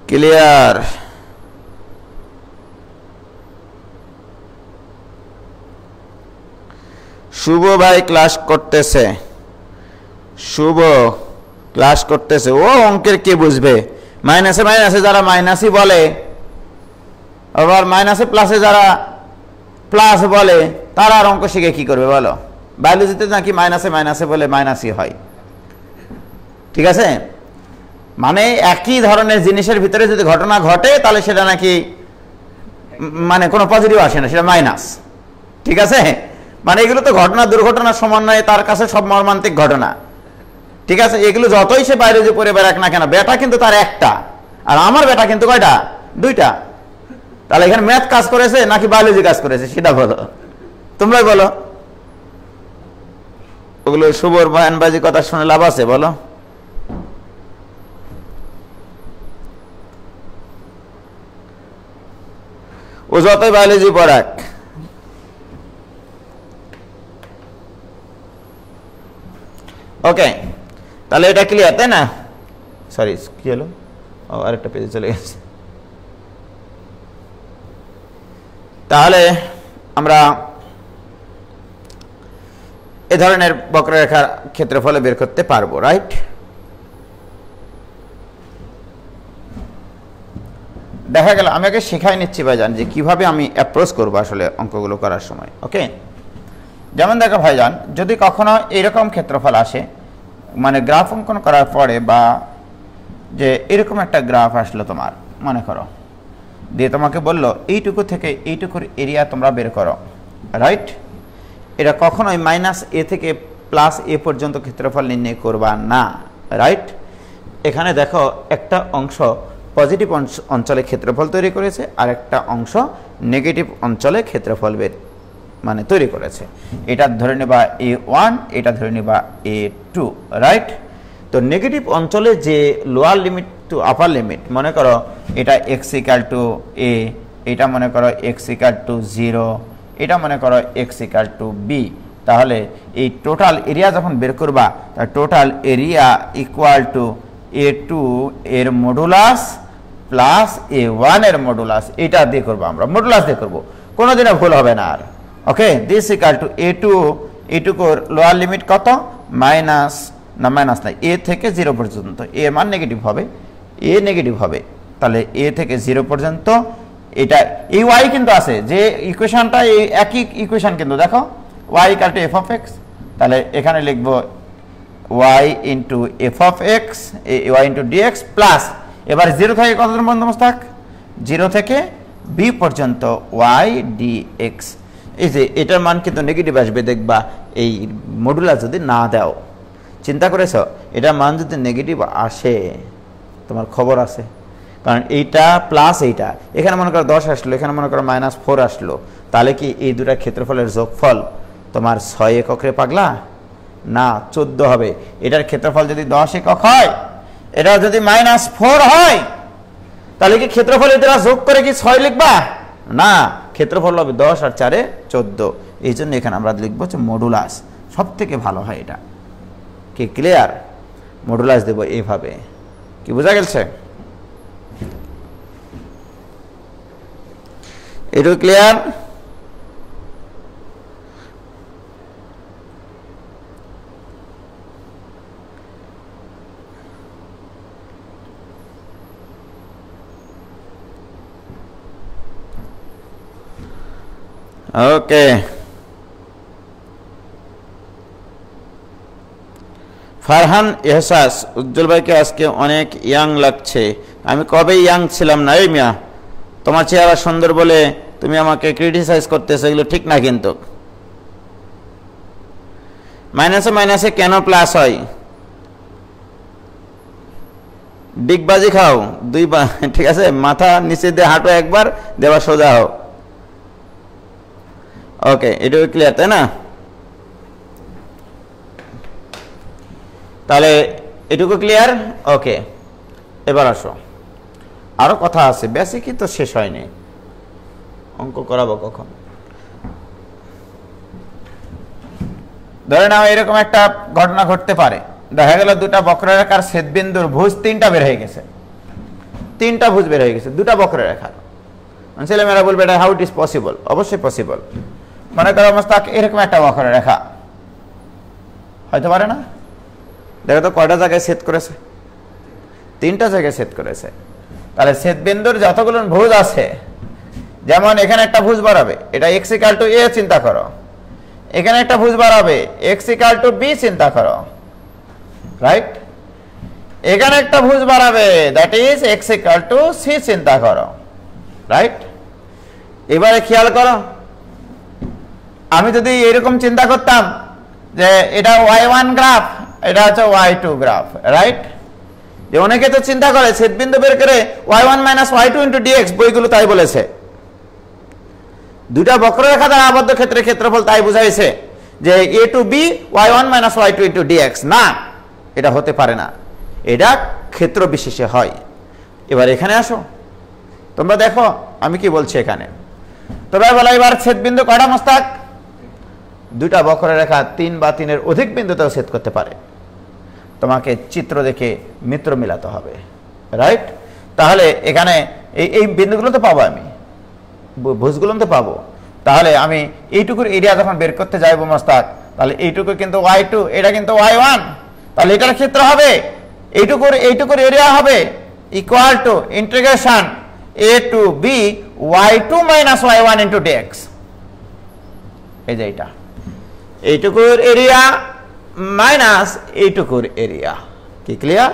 [SPEAKER 1] ক্লিয়ার? শুভ ভাই ক্লাস করতেছে, শুভ ক্লাস করতেছে। ও অঙ্কের কে বুঝবে? মাইনাসে যারা মাইনাসই বলে, আবার মাইনাসে প্লাসে যারা প্লাস বলে, তারা আর অঙ্ক শিখে কি করবে বলো? বায়োলজিতে নাকি মাইনাসে বলে মাইনাসই হয়, ঠিক আছে? মানে একই ধরনের জিনিসের ভিতরে যদি ঘটনা ঘটে তাহলে সেটা নাকি মানে কোনো পজিটিভ আসে না, সেটা মাইনাস, ঠিক আছে? মানে এগুলো তো ঘটনা দুর্ঘটনার সমন্বয়ে তার কাছে সব মর্মান্তিক ঘটনা, ঠিক আছে? এগুলো যতই সে বাইরে যে পরে বেড়াক না কেন, বেটা কিন্তু তার একটা, আর আমার বেটা কিন্তু কয়টা? দুইটা। তাহলে এখানে ম্যাথ কাজ করেছে নাকি বায়োলজি কাজ করেছে সেটা বলো, তোমরাই বলো। ওগুলো শুভর বয়ানবাজি কথা শুনে লাভ আছে বলো? ও যতই বায়োলজি পড়াক। ওকে, তাহলে এটা ক্লিয়ার, তাই না? সরি, কি হলো? ও আরেকটা পেজে চলে গেছে। তাহলে আমরা এ ধরনের বক্ররেখার ক্ষেত্রফলে বের করতে পারবো, রাইট? দেখা গেল আমি আগে শেখাই নিচ্ছি ভাইজান যে কিভাবে আমি অ্যাপ্রোচ করবো আসলে অঙ্কগুলো করার সময়। ওকে, যেমন দেখো ভাইজান, যদি কখনো এরকম ক্ষেত্রফল আসে, মানে গ্রাফ অঙ্কন করার পরে বা যে এরকম একটা গ্রাফ আসলো তোমার, মনে করো দিয়ে তোমাকে বললো এইটুকু থেকে এইটুকুর এরিয়া তোমরা বের করো, রাইট? এটা কখনোই মাইনাস এ থেকে প্লাস এ পর্যন্ত ক্ষেত্রফল নির্ণয় করবা না, রাইট? এখানে দেখো একটা অংশ পজিটিভ অঞ্চলে ক্ষেত্রফল তৈরি করেছে, আর একটা অংশ নেগেটিভ অঞ্চলে ক্ষেত্রফল মানে তৈরি করেছে। এটা ধরে নেবা A1, এটা ধরে নেবা A2, রাইট? তো নেগেটিভ অঞ্চলে যে lower limit to upper limit, মনে করো এটা x = a, এটা মনে করো x = 0, এটা মনে করো x = b, তাহলে এই টোটাল এরিয়া যখন বের করবা, total area equal two A2 এর মডুলাস প্লাস A1 এর মডুলাস, এটা দিয়ে করবো আমরা, মডুলাস দিয়ে করবো, কোনোদিনও ভুল হবে না আর। ওকে, দিস ইকুয়াল টু A2, এটুকুর লোয়ার লিমিট কত? মাইনাস a থেকে 0 পর্যন্ত, a মান নেগেটিভ হবে, a নেগেটিভ হবে, তাহলে a থেকে 0 পর্যন্ত। এটা এই y কিন্তু আছে, যে ইকুয়েশনটা এই একই ইকুয়েশন কিন্তু দেখো y = f of x, তাহলে এখানে লিখবো y * f of x, y * dx plus, এবার 0 থেকে কত পর্যন্ত মোস্তাক? 0 থেকে বি পর্যন্ত ওয়াই ডি এক্স। এই যে এটার মান কিন্তু নেগেটিভ আসবে, দেখবা এই মডুলাস যদি না দাও। চিন্তা করেছ, এটার মান যদি নেগেটিভ আসে তোমার খবর আছে, কারণ এইটা প্লাস এইটা, এখানে মনে করো 10 আসলো, এখানে মনে করো -4 আসলো, তাহলে কি এই দুটা ক্ষেত্রফলের যোগফল তোমার 6 একক রে পাগলা? না, 14 হবে। এটার ক্ষেত্রফল যদি 10 একক হয়, এটা যদি -4 হয়, তাহলে কি ক্ষেত্রফল এটা যোগ করে কি 6 লিখবা? না, ক্ষেত্রফল হবে 10 আর 4 14। এই জন্য এখানে আমরা লিখবো যে মডুলাস, সব থেকে ভালো হয় এটা। কি ক্লিয়ার? মডুলাস দেব এইভাবে। কি বোঝা গেছে? এটা ক্লিয়ার? ওকে, ফারহান এহসাস, উজ্জ্বল ভাইকে আজকে অনেক ইয়াং লাগছে। আমি কবে ইয়াং ছিলাম না? এই মিয়া, তোমার চেহারা সুন্দর বলে তুমি আমাকে ক্রিটিসাইজ করতেছো, এগুলো ঠিক না কিন্তু। মাইনাসে মাইনাসে কেন প্লাস হয়? ডিগবাজি খাও দুইবার, ঠিক আছে? মাথা নিচে দিয়ে হাঁটো একবার, দেওয়া সোজা হও। ওকে, এটাও ক্লিয়ার, তাই না? তাহলে এটুকু ক্লিয়ার? ওকে, এবার আসো, আরো কথা আছে, বেসিকই তো শেষ হয়নি, অঙ্ক করাবো কখন? ধরে নাও এরকম একটা ঘটনা ঘটতে পারে, দেখা গেল দুটা বক্ররেখার ছেদবিন্দুর ভুজ 3টা বের হয়ে গেছে, 3টা ভুজ বের হয়ে গেছে দুটা বক্ররেখার। ছেলেমেয়েরা বলবে এটা হাউ ইট ইজ পসিবল? অবশ্যই পসিবল। মনে করো মোস্তাক এরকম একটা বক্ররেখা হয়তো পারে না? দেখো তো কয়টা জায়গায় ছেদ করেছে? 3টা জায়গায় ছেদ করেছে। তাহলে ছেদবিন্দুর যতগুলো ভুজ আছে, যেমন এখানে একটা ভুজ বাড়াবে, এটা x = a চিন্তা করো, এখানে একটা ভুজ বাড়াবে x = b চিন্তা করো, রাইট? এখানে একটা ভুজ বাড়াবে, দ্যাট ইজ x = c চিন্তা করো, রাইট? এবারে খেয়াল করো, আমি যদি এরকম চিন্তা করতাম যে এটা y1 গ্রাফ, এটা হচ্ছে y2 গ্রাফ, রাইট? যে অনেকে তো চিন্তা করে ছেদবিন্দু বের করে y1 - y2 * dx, বইগুলো তাই বলেছে। দুটা বক্ররেখা দ্বারা আবদ্ধ ক্ষেত্রের ক্ষেত্রফল তাই বুঝাইছে যে a to b y1 - y2 * dx। না, এটা হতে পারে না, এটা ক্ষেত্র বিশেষে হয়। এবার এখানে আসো, তোমরা দেখো আমি কি বলছি এখানে। তোমরা বলো এবার ছেদবিন্দু কয়টা মোস্তাক? দুটা বক্ররেখা 3 বা 3-এর অধিক বিন্দুতেও ছেদ করতে পারে। তোমাকে চিত্র দেখে মিত্র মিলাতে হবে, রাইট? তাহলে এখানে এই বিন্দুগুলো তো পাবো, আমি ভুজগুলো তো পাবো। তাহলে আমি এইটুকুর এরিয়া যখন বের করতে যাইব মোস্তাক, তাহলে এইটুকু কিন্তু y2, এটা কিন্তু y1, তাহলে এটার ক্ষেত্র হবে এইটুকুর এরিয়া হবে equal to integration a to b y2 - y1 * dx। এই যে এটা এইটুকুর এরিয়া মাইনাস এইটুকুর এরিয়া। কি ক্লিয়ার?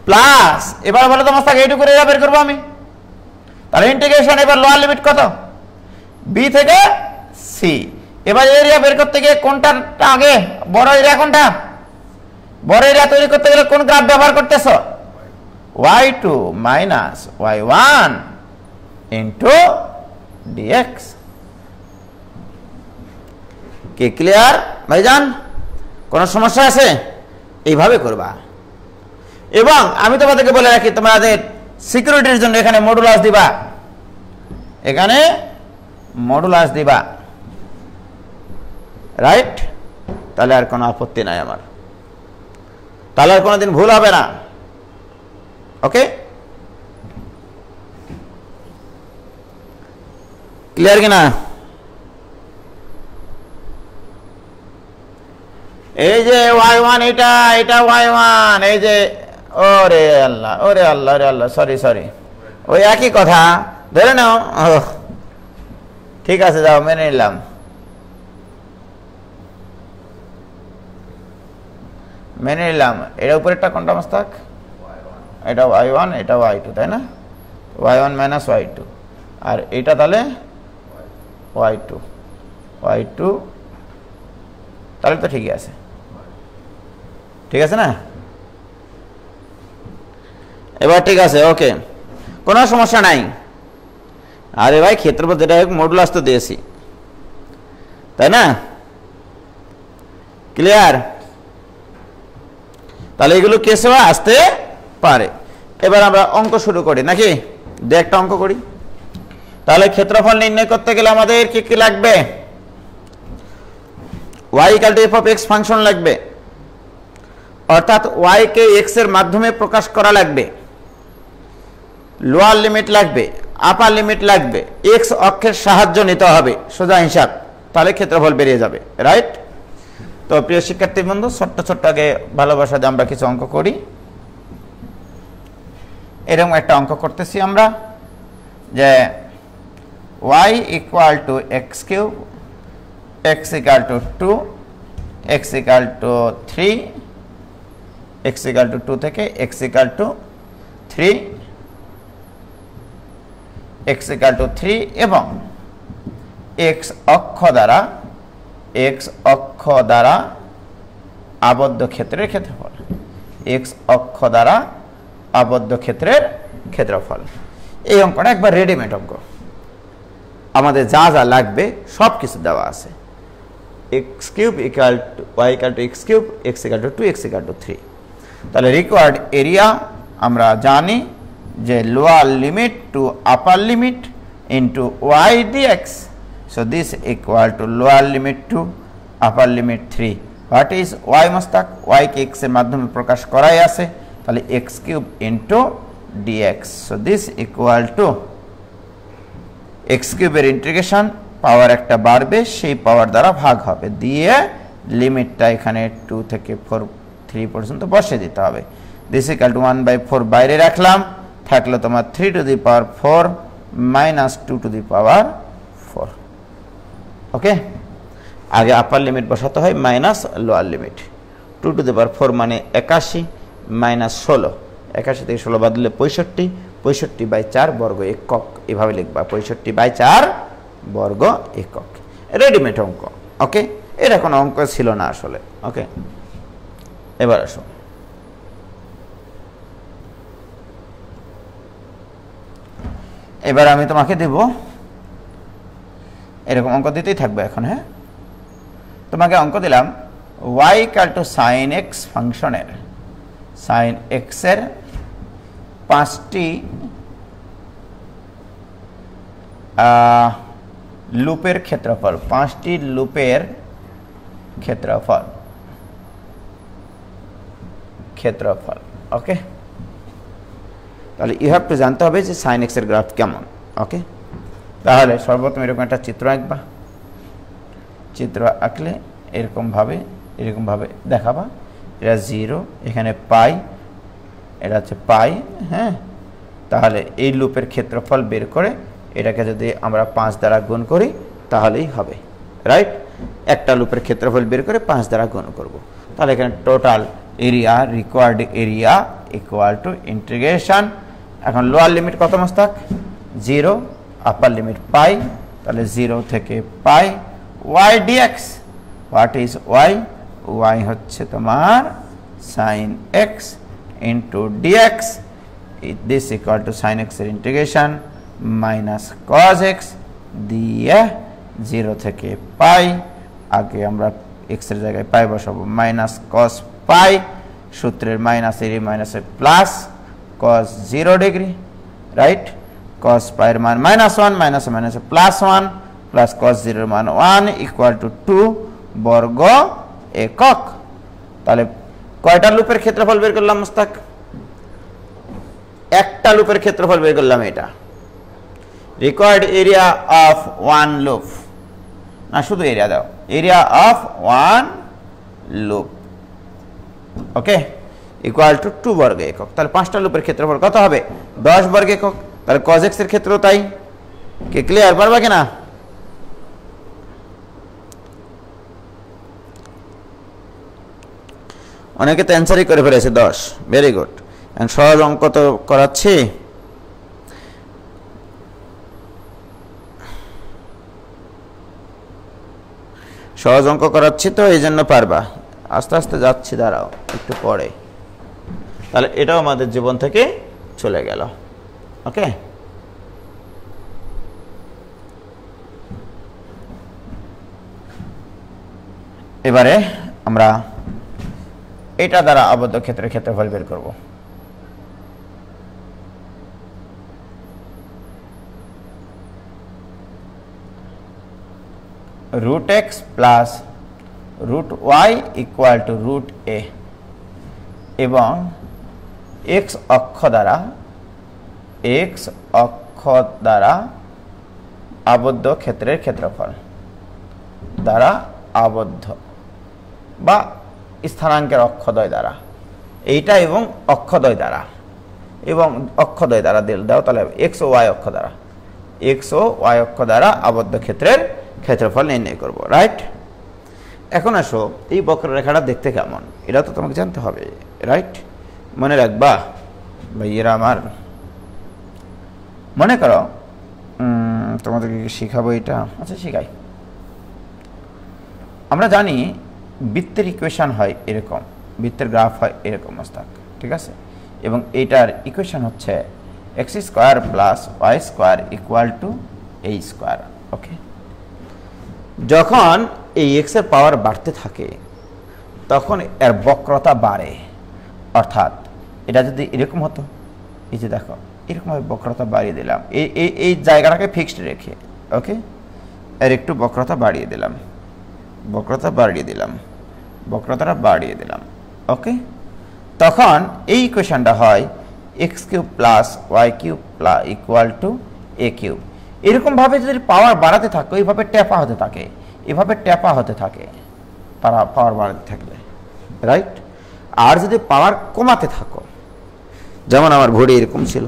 [SPEAKER 1] প্লাস এবার বলো তো মোস্তাক এইটুকুর এরিয়া বের করবো আমি, তাহলে ইন্টিগ্রেশন, এবার লোয়ার লিমিট কত? b থেকে c। এবার এরিয়া বের করতে গিয়ে কোনটা আগে? বড় এরিয়া কোনটা? বড় এরিয়া তৈরি করতে গেলে কোন গ্রাফ ব্যবহার করতেছো? y2 - y1 * dx। কি ক্লিয়ার ভাইজান? কোন সমস্যা আছে? এইভাবে করবা। এবং আমি তোমাদেরকে বলে রাখি, তোমাদের সিকিউরিটির জন্য এখানে মডুলাস দিবা, এখানে মডুলাস দিবা, রাইট? তাহলে আর কোনো আপত্তি নাই আমার, তাহলে আর কোনোদিন ভুল হবে না। ওকে, ক্লিয়ার কিনা? এই যে y1, এটা y1, এই যে ওরে আল্লাহ, ওরে আল্লাহ, ওরে আল্লাহ, সরি, ওই একই কথা ধরে নাও। ঠিক আছে, যাও, মেনে নিলাম। এটা উপরেরটা কোনটা মোস্তাক? এটা y1, এটা y2, তাই না? y1 - y2। আর এটা তাহলে y2 y2 তাহলে তো ঠিকই আছে, ঠিক আছে না? এবার ঠিক আছে, ওকে, কোনো সমস্যা নাই। আরে ভাই ক্ষেত্রফল যেটা মডুলাস তো দিয়েছি, তাই না? ক্লিয়ার? তাহলে এগুলো কেসেও আসতে পারে। এবার আমরা অঙ্ক শুরু করি নাকি? একটা অঙ্ক করি। তাহলে ক্ষেত্রফল নির্ণয় করতে গেলে আমাদের কি কি লাগবে? y = f of x function লাগবে, অর্থাৎ y কে x এর মাধ্যমে প্রকাশ করা লাগবে, লোয়ার লিমিট লাগবে, আপার লিমিট লাগবে, x অক্ষের সাহায্য নিতে হবে, সোজা হিসাব, তাহলে ক্ষেত্রফল বেরিয়ে যাবে, রাইট? তো প্রিয় শিক্ষার্থী বন্ধু, ছোট্ট ছোট্ট আগে ভালোবাসা দিয়ে আমরা কিছু অঙ্ক করি। এরকম একটা অঙ্ক করতেছি আমরা যে y = x3, x = 2, x = 3, x = 2 থেকে x = 3, x = 3 এবং x অক্ষ দ্বারা আবদ্ধ ক্ষেত্রের ক্ষেত্রফল, x অক্ষ দ্বারা আবদ্ধ ক্ষেত্রের ক্ষেত্রফল। এই অঙ্কটা একবার রেডিমেড অঙ্ক, আমাদের যা যা লাগবে সব কিছু দেওয়া আছে। x³ = y = x³, x = 2, x = 3। তাহলে রিকোয়ার্ড এরিয়া আমরা জানি যে lower limit to upper limit into y dx, so this equal to lower limit to upper limit 3. what is y Mostak? y K x এর মাধ্যমে প্রকাশ করাই আছে, তাহলে x³ into dx, so this equal to x³ এর integration, পাওয়ার একটা বাড়বে, সেই পাওয়ার দ্বারা ভাগ হবে, দিয়ে লিমিটটা এখানে 2 থেকে 3 পর্যন্ত বসিয়ে দিতে হবে। this equal to 1/4 বাইরে রাখলাম, থাকলো তোমার 3 to the power 4 minus 2 to the power 4। ওকে, আগে আপার লিমিট বসাতে হয় minus lower limit. 2 to the power 4 মানে 81 মাইনাস 16, 81 থেকে 16 বাদ দিলে 65, 65/4 বর্গ একক, এভাবে লিখবা 65/4 বর্গ একক। রেডিমেড অঙ্ক, ওকে, এটা কোনো অঙ্ক ছিল না আসলে। ওকে, এবার আসো, এবার আমি তোমাকে দেব এরকম অঙ্ক দিতেই থাকবে এখন। হ্যাঁ, তোমাকে অঙ্ক দিলাম y = sin x ফাংশনের sin x এর 5টি লুপের ক্ষেত্রফল, 5টি লুপের ক্ষেত্রফল। ওকে, তাহলে ইউ হ্যাভ টু জানতে হবে যে sin x এর গ্রাফ কেমন। ওকে, তাহলে সর্বপ্রথম এরকম একটা চিত্র আঁকবা, চিত্র আঁকলে এরকমভাবে দেখাবা, এটা 0, এখানে পাই, এটা হচ্ছে পাই। হ্যাঁ, তাহলে এই লুপের ক্ষেত্রফল বের করে এটাকে যদি আমরা 5 দ্বারা গুণ করি তাহলেই হবে, রাইট? একটা লুপের ক্ষেত্রফল বের করে 5 দ্বারা গুণ করব, তাহলে এখানে total area, required area equal to integration. এখন লোয়ার লিমিট কত মস্তাক? 0, আপার লিমিট পাই, তাহলে 0 থেকে পাই y dx। What is y? y হচ্ছে তোমার sin x into dx, this equal two sin x এর ইন্টিগ্রেশন মাইনাস cos x দিয়ে 0 থেকে পাই, আগে আমরা x এর জায়গায় পাই বসাবো, মাইনাস cos পাই, সূত্রের মাইনাস এর মাইনাসের plus cos 0 degree, right? cos পাই এর মান -1, মাইনাসে মাইনাসে +1, প্লাস cos 0 এর মান 1 ইকুয়াল টু 2 বর্গ একক। তাহলে কয়টা লুপের ক্ষেত্রফল বের করলাম মুস্তাক? একটা লুপের ক্ষেত্রফল বের করলাম, এটা রিকোয়ার্ড এরিয়া অফ 1 লুপ, না শুধু এরিয়া দাও, area of 1 loop. Okay, equal to 2 বর্গ একক। তাহলে 5টা লুপের ক্ষেত্রফল কত হবে? 10 বর্গ একক। তাহলে cos x এর ক্ষেত্রেও তাই। কে ক্লিয়ার? পারবা কিনা? অনেকে তো অ্যান্সারই করে ফেলেছে 10, ভেরি গুড। সহজ অঙ্ক তো করাচ্ছি। সহজ অঙ্ক করাচ্ছি তো এই জন্য পারবা, আস্তে আস্তে যাচ্ছি, দাঁড়াও একটু পরে। তাহলে এটাও আমাদের জীবন থেকে চলে গেল। ওকে, এবারে আমরা এটা দ্বারা আবদ্ধ ক্ষেত্রের ক্ষেত্রফল বের করব। Root x plus root y equal to root a এবং এক্স অক্ষ দ্বারা আবদ্ধ ক্ষেত্রের ক্ষেত্রফল দ্বারা আবদ্ধ বা স্থানাঙ্কের অক্ষদ্বয় দ্বারা, এইটা এবং অক্ষদ্বয় দ্বারা দাও, তাহলে এক্স ও ওয়াই অক্ষ দ্বারা আবদ্ধ ক্ষেত্রের ক্ষেত্রফল নির্ণয় করব। রাইট, এখন আসো এই বক্ররেখাটা দেখতে কেমন এটা তো তোমাকে জানতে হবে। রাইট, মনে রাখবা ভাইয়েরা আমার, মনে করো তোমাদেরকে শিখাবো এটা। আচ্ছা শিখাই। আমরা জানি বৃত্তের ইকুয়েশন হয় এরকম, বৃত্তের গ্রাফ হয় এরকম মস্তাক, ঠিক আছে? এবং এটার ইকুয়েশন হচ্ছে x square plus y square equal to a square. Okay, যখন এই এক্স এর পাওয়ার বাড়তে থাকে তখন এর বক্রতা বাড়ে, অর্থাৎ এটা যদি এরকম হতো, এই যে দেখো এরকমভাবে বক্রতা বাড়িয়ে দিলাম এই জায়গাটাকে ফিক্সড রেখে, ওকে, এর একটু বক্রতা বাড়িয়ে দিলাম, বক্রতাটা বাড়িয়ে দিলাম। ওকে, তখন এই ইকুয়েশনটা হয় x cube plus y cube equal to a cube. এরকমভাবে যদি পাওয়ার বাড়াতে থাকে এইভাবে ট্যাপা হতে থাকে, তারা পাওয়ার বাড়াতে থাকলে। রাইট, আর যদি পাওয়ার কমাতে থাকো, যেমন আমার ঘড়ি এরকম ছিল,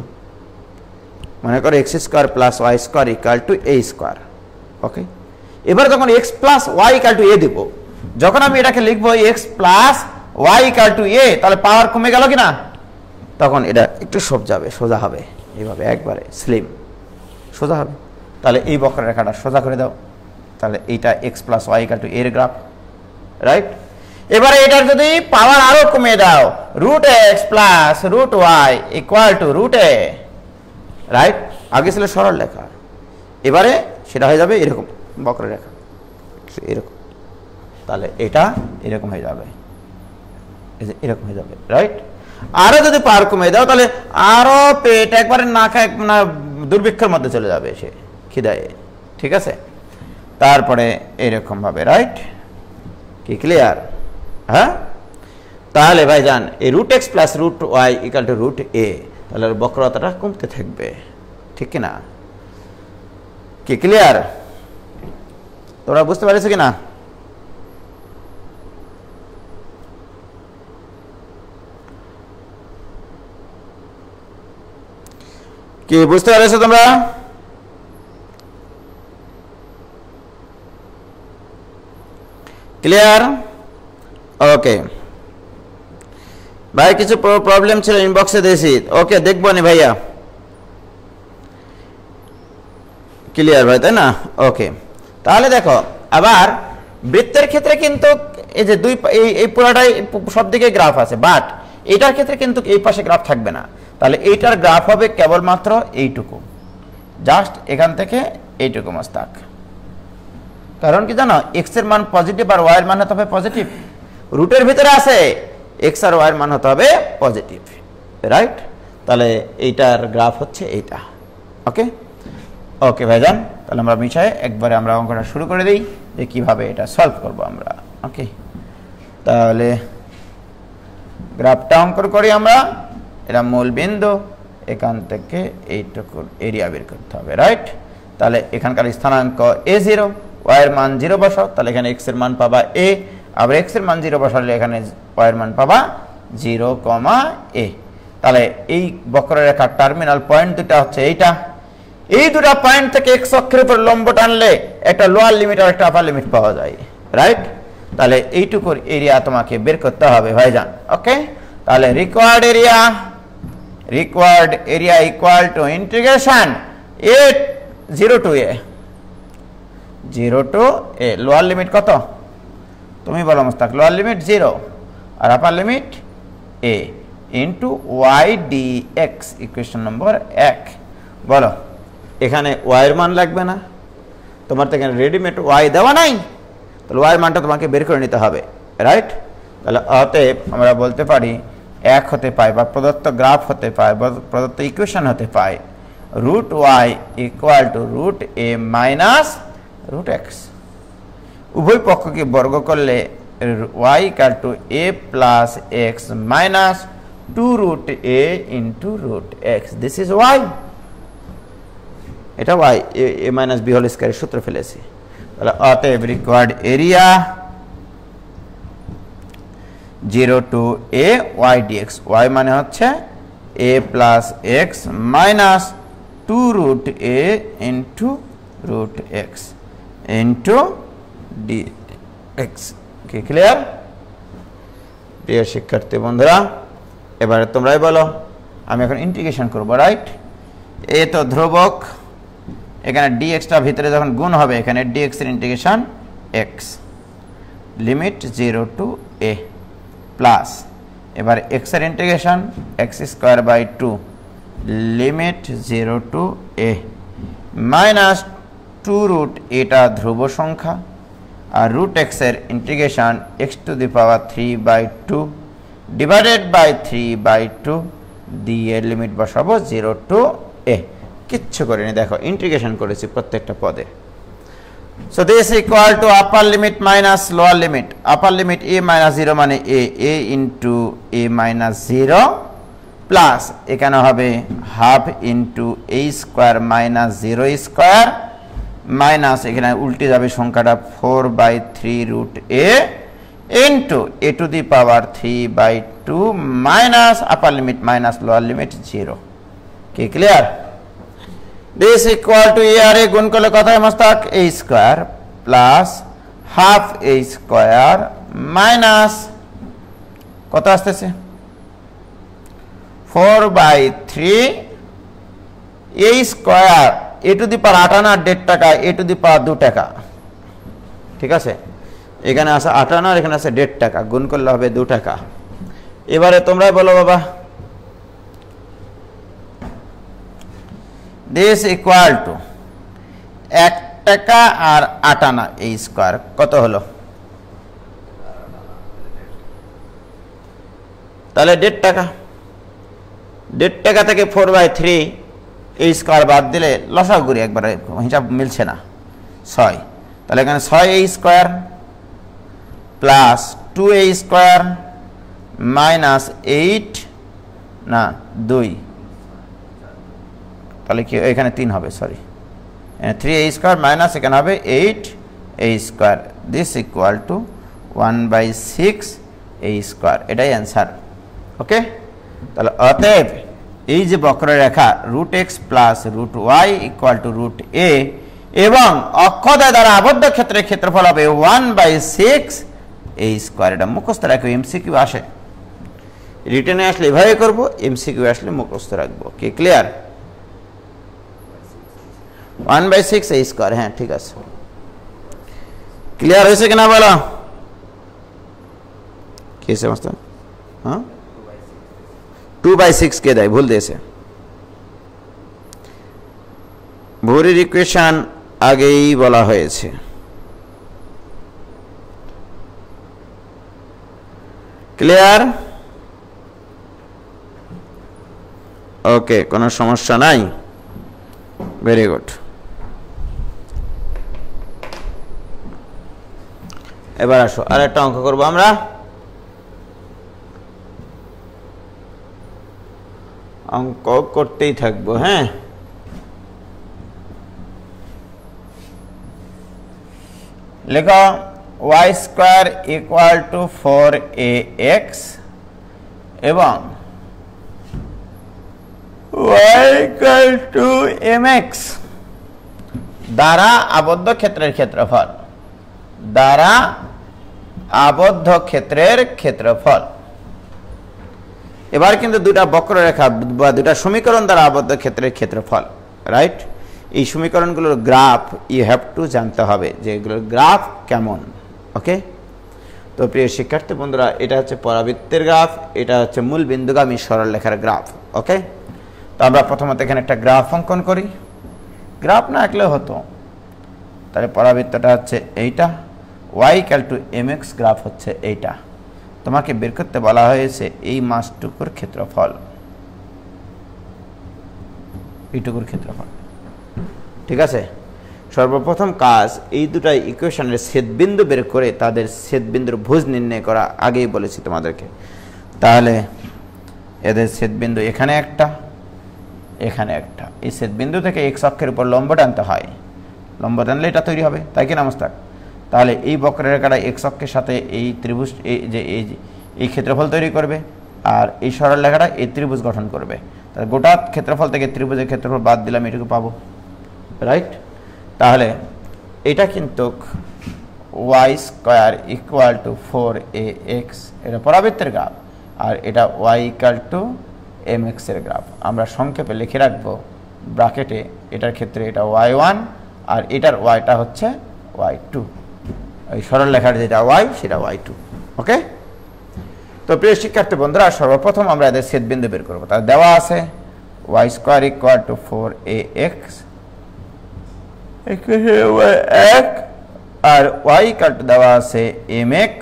[SPEAKER 1] মনে করো x square plus y square equal to a square. Okay, এবার যখন x plus y equal to a দেব, যখন আমি এটাকে লিখবো x plus y equal to a, তাহলে পাওয়ার কমে গেল কিনা? তখন এটা একটু সোজা হবে, এইভাবে একবারে স্লিম সোজা হবে। তাহলে এই বক্ররেখাটা সোজা করে দাও, তাহলে এইটা x plus y equal to এর গ্রাফ। রাইট, এবারে এটার যদি পাওয়ার আরো কমিয়ে দাও, root x plus root y equal to root a. Right, আগে ছিল সরল লেখা, এবারে সেটা হয়ে যাবে এরকম বক্ররেখা, এরকম। তাহলে এটা এরকম হয়ে যাবে, এরকম হয়ে যাবে। রাইট, আরো যদি পাওয়ার কমিয়ে দাও তাহলে আরো পেট একবারে না খায় না দুর্ভিক্ষের মধ্যে চলে যাবে সে খিদায়, ঠিক আছে? তারপরে এরকম ভাবে। রাইট, কি ক্লিয়ার? হ্যাঁ, তাহলে ভাইজান এই root x plus root y equal to root a, তাহলে বক্রতাটা কমতে থাকবে, ঠিক কিনা? কি ক্লিয়ার? তোমরা বুঝতে পারছো কিনা? কি বুঝতে পারছো তোমরা? ক্লিয়ার? ওকে ভাই, কিছু প্রবলেম ছিল ইনবক্সে দিয়েছি, ওকে দেখবো নি ভাইয়া। ক্লিয়ার ভাই, তাই না? ওকে, তাহলে দেখো আবার বৃত্তের ক্ষেত্রে কিন্তু এই যে এই পুরাটাই সব দিকে গ্রাফ আছে, বাট এটার ক্ষেত্রে কিন্তু এই পাশে গ্রাফ থাকবে না। তাহলে এইটার গ্রাফ হবে কেবলমাত্র এইটুকু, জাস্ট এখান থেকে এইটুকু মস্তাক। কারণ কি জানো, এক্স এর মান পজিটিভ আর ওয়াই এর মান হতে হবে পজিটিভ, রুটের ভিতরে আছে এক্স আর ওয়াই এর মান হতে হবে পজিটিভ। রাইট, তাহলে এইটার গ্রাফ হচ্ছে এইটা। ওকে ওকে ভাইজান, তাহলে আমরা মিশায় একবারে আমরা অঙ্কটা শুরু করে দিই যে কিভাবে এটা সলভ করব আমরা। ওকে, তাহলে গ্রাফটা অঙ্কন করি আমরা। এটা মূল বিন্দু, এখান থেকে এইটুকু এরিয়া বের করতে হবে। রাইট, তাহলে এখানকার স্থানাঙ্ক a0, y এর মান 0 বসাও, তাহলে এখানে x এর মান পাবা a, আবার x এর মান 0 বসালে এখানে y এর মান পাবা 0, a। তাহলে এই বক্ররেখার টার্মিনাল পয়েন্ট দুটো হচ্ছে এইটা, এই দুটো পয়েন্ট থেকে x অক্ষের উপর লম্ব টানলে একটা লোয়ার লিমিট আর একটা আপার লিমিট পাওয়া যায়। রাইট, তাহলে এইটুকুর এরিয়া তোমাকে বের করতে হবে ভাইজান। ওকে, তাহলে required area equal to integration a 0 to a lower limit কত তুমি বলো মোস্তাক, লোয়ার লিমিট 0 আর upper limit a into y d x, equation number 1। বলো এখানে y এর মান লাগবে না, তোমার তো এখানে রেডিমেড y দেওয়া নাই, তাহলে y এর মানটা তোমাকে বের করে নিতে হবে, রাইট? তাহলে অতএব আমরা বলতে পারি 1 হতে পায় বা প্রদত্ত গ্রাফ হতে পায় বা প্রদত্ত ইকুয়েশন হতে পায় root y equal to root a minus root x. উভয় পক্ষকে বর্গ করলে y equal to a plus x minus 2 root a into root x, this is y। এটা y, a minus b whole স্কয়ারের সূত্র ফেলেছি। তাহলে অতএব required area 0 to a y dx, y মানে হচ্ছে a plus x minus 2 root a into root x into dx। কি clear প্রিয় শিক্ষার্থী বন্ধুরা? এবারে তোমরাই বলো, আমি এখন ইন্টিগ্রেশন করবো, রাইট? এ তো ধ্রুবক, এখানে dxটা ভিতরে যখন গুণ হবে এখানে dx এর integration x, limit 0 to a plus, এবার x এর integration x square by 2 limit 0 to a minus 2 root, এটা ধ্রুব সংখ্যা, আর রুট x এর integration x to the power 3 by 2 divided by 3 by 2 দিয়ে লিমিট বসাবো 0 টু a। কিচ্ছু করিনি, দেখো ইন্টিগ্রেশন করেছি প্রত্যেকটা পদে। So this equal to upper limit minus lower limit, upper limit a minus 0 মানে a into a minus 0 plus এখানে হবে half into a square minus 0 square minus এখানে উল্টে যাবে সংখ্যাটা 4 by 3 root a into a to the power 3 by 2 minus upper limit minus lower limit 0। কি clear? This equal to আর এ গুণ করলে কত হয় Mostak? a square plus half a square minus কত আসতেছে 4 by 3 a square a to the power 58 1.5 টাকা, a টু দি পাওয়ার 2 টাকা, ঠিক আছে? এখানে আছে 58 এখানে আছে 1.5 টাকা, গুণ করলে হবে 2 টাকা। এবারে তোমরাই বলো বাবা, দিস ইকুয়াল টু 1 টাকা আর 58 এই স্কয়ার কত হলো? তাহলে 1.5 টাকা, 1.5 টাকা থেকে 4/3 এই স্কয়ার বাদ দিলে লসাগু করি একবারে, হিসাব মিলছে না, 6। তাহলে এখানে 6 এই স্কয়ার প্লাস 2 এই স্কয়ার মাইনাস 8 না 2, তাহলে কি এখানে 3 হবে, সরি 3 a স্কয়ার মাইনাস এখানে হবে 8 a square, this equal to 1/6 a square, এটাই অ্যান্সার। ওকে, তাহলে অতএব এই যে বক্ররেখা root x plus root y equal to root a এবং অক্ষদ্বয় দ্বারা আবদ্ধ ক্ষেত্রের ক্ষেত্রফল হবে 1/6 a স্কয়ার। এটা মুখস্থ রাখবো, এমসিকিউ আসে, রিটেনে আসলে এভাবে করবো, এমসিকিউ আসলে মুখস্থ রাখবো। কি ক্লিয়ার? 1/6 a স্কয়ার, হ্যাঁ ঠিক আছে। ক্লিয়ার হয়েছে কিনা বলো? কি সমস্ত? হ্যাঁ 2/6 কে দেয়, ভুল দিয়েছে। ভোরের ইকুয়েশন আগেই বলা হয়েছে। ক্লিয়ার? ওকে, কোনো সমস্যা নাই, ভেরি গুড। এবার আসো আরেকটা অঙ্ক করবো আমরা। অঙ্ক করতেই থাকবো, হ্যাঁ। লেখো y square equal to 4ax এবং y ইকুয়াল টু mx দ্বারা আবদ্ধ ক্ষেত্রের ক্ষেত্রফল, দ্বারা আবদ্ধ ক্ষেত্রের ক্ষেত্রফল। এবার কিন্তু দুটা বক্ররেখা বা দুটা সমীকরণ দ্বারা আবদ্ধ ক্ষেত্রের ক্ষেত্রফল, রাইট? এই সমীকরণগুলোর গ্রাফ ইউ হ্যাভ টু জানতে হবে যে এগুলোর গ্রাফ কেমন। ওকে, তো প্রিয় শিক্ষার্থী বন্ধুরা, এটা হচ্ছে পরাবৃত্তের গ্রাফ, এটা হচ্ছে মূল বিন্দুগামী সরলরেখার গ্রাফ। ওকে, তো আমরা প্রথমত এখানে একটা গ্রাফ অঙ্কন করি। গ্রাফ না আঁকলেও হতো। তাহলে পরাবৃত্তটা হচ্ছে এইটা, y = mx, গ্রাফ হচ্ছে এইটা। তোমাকে বের করতে বলা হয়েছে এই মাসটুকুর ক্ষেত্রফল, এইটুকুর ক্ষেত্রফল। ঠিক আছে, সর্বপ্রথম কাজ এই দুটাই ইকুয়েশনের ছেদবিন্দু বের করে তাদের ছেদবিন্দুর ভুজ নির্ণয় করা, আগেই বলেছি তোমাদেরকে। তাহলে এদের ছেদবিন্দু এখানে একটা, এখানে একটা। এই ছেদবিন্দু থেকে এক্স অক্ষের উপর লম্ব টানতে হয়, লম্ব টানলে এটা তৈরি হবে, তাই কি না মোস্তাক? তাহলে এই বক্ররেখাটা এক্স অক্ষের সাথে এই ত্রিভুজ, এই ক্ষেত্রফল তৈরি করবে, আর এই সরল রেখাটা এই ত্রিভুজ গঠন করবে। তাহলে গোটা ক্ষেত্রফল থেকে ত্রিভুজের ক্ষেত্রফল বাদ দিলাম, এটুকু পাবো, রাইট? তাহলে এটা কিন্তু y² = 4ax, এটা পরাবৃত্তের গ্রাফ, আর এটা y = mx এর গ্রাফ। আমরা সংক্ষেপে লিখে রাখবো ব্র্যাকেটে, এটার ক্ষেত্রে এটা y1 আর এটার yটা হচ্ছে y2, এই সরল রেখার যেটা y সেটা y2। ওকে, তো প্রিয় শিক্ষার্থী বন্ধুরা, সর্বপ্রথম আমরা এদের ছেদবিন্দু বের করবো। তাহলে দেওয়া আছে y² = 4ax, আর y দেওয়া আছে mx।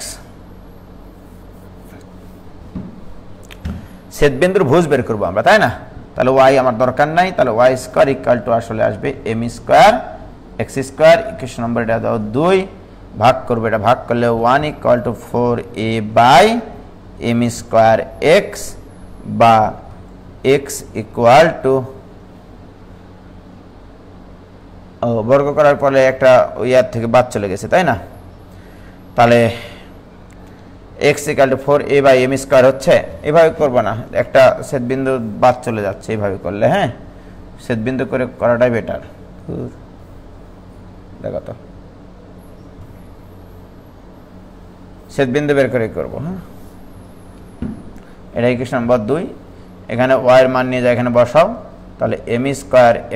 [SPEAKER 1] ছেদবিন্দুর ভুজ বের করবো আমরা, তাই না? তাহলে y আমার দরকার নাই, তাহলে y² আসলে আসবে m², x²। ইকুয়েশন নম্বর এটা দাও 2, ভাগ করবে, এটা ভাগ করলে 1 = 4a/m²x, বা x বর্গ করার পরে একটা ইয়ার থেকে বাদ চলে গেছে, তাই না? তাহলে x = 4a/m² হচ্ছে। এভাবে করবো না, একটা ছেদবিন্দু বাদ চলে যাচ্ছে, এইভাবে করলে, হ্যাঁ, ছেদবিন্দু করে করাটাই বেটার। দেখো তো, ছেদবিন্দু বের করে করবো। হ্যাঁ, এটা ইকুয়েশন নম্বর 2। এখানে y এর মান নিয়ে যায় এখানে বসাও, তাহলে m²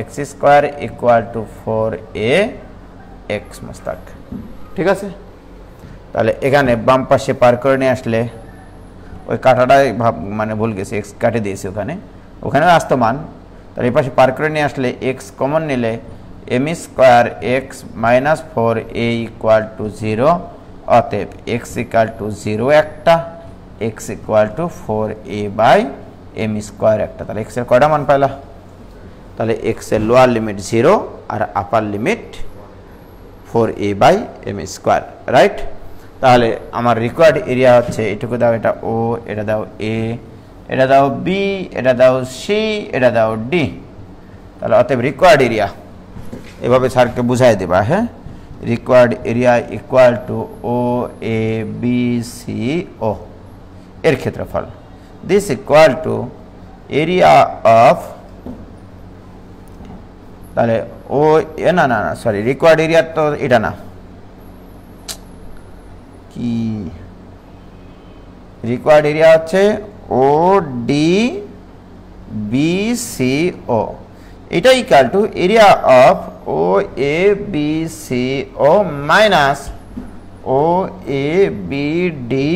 [SPEAKER 1] x² = 4ax মোস্তাক। ঠিক আছে, তাহলে এখানে বাম পাশে পার করে নিয়ে আসলে, ওই কাটাটাই মানে ভুল গেছে, x কাটে দিয়েছি ওখানে, ওখানে আসতো মান। তাহলে এই পাশে পার করে নিয়ে আসলে x কমন নিলে m² x - 4a = 0, অতএব x = 0 একটা, x = 4a/m² একটা। তাহলে x এর কয়টা মান পাইলা? তাহলে x এর লোয়ার লিমিট 0 আর আপার লিমিট 4a/m², রাইট? তাহলে আমার রিকোয়ার্ড এরিয়া হচ্ছে এটুকু দাও, এটা O, এটা দাও A, এটা দাও B, এটা দাও C, এটা দাও D। তাহলে অতএব রিকোয়ার্ড এরিয়া, এভাবে স্যারকে বুঝাই দেবা, হ্যাঁ, রিকোয়ার্ড এরিয়া = OABCO এর ক্ষেত্রফল। দিস এরিয়া অফ, তাহলে ও না না না সরি, রিকোয়ার্ড এরিয়া তো এটা না, কি রিকোয়ার্ড এরিয়া হচ্ছে ODBCO, এটা = area of OABCO minus OABDO।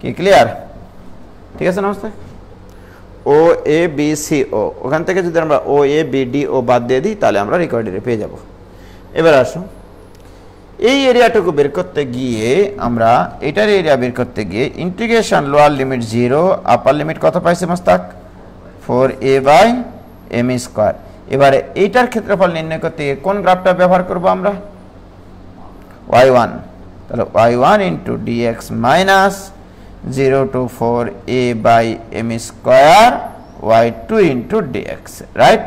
[SPEAKER 1] কি ক্লিয়ার? ঠিক আছে, নমস্তে। OABCO, ওখান থেকে যদি আমরা OABDO বাদ দিয়ে দিই, তাহলে আমরা রিকোয়ার্ড এরিয়া পেয়ে যাব। এবার আসুন, এই এরিয়াটুকু বের করতে গিয়ে, আমরা এটার এরিয়া বের করতে গিয়ে ইন্টিগ্রেশন লোয়ার লিমিট 0, আপার লিমিট কত পাইছে মোস্তাক? 4a/m²। এবারে এইটার ক্ষেত্রফল নির্ণয় করতে গিয়ে কোন গ্রাফটা ব্যবহার করব আমরা? y1। তাহলে y1 × dx - 0 to 4a/m², y2 × dx, right?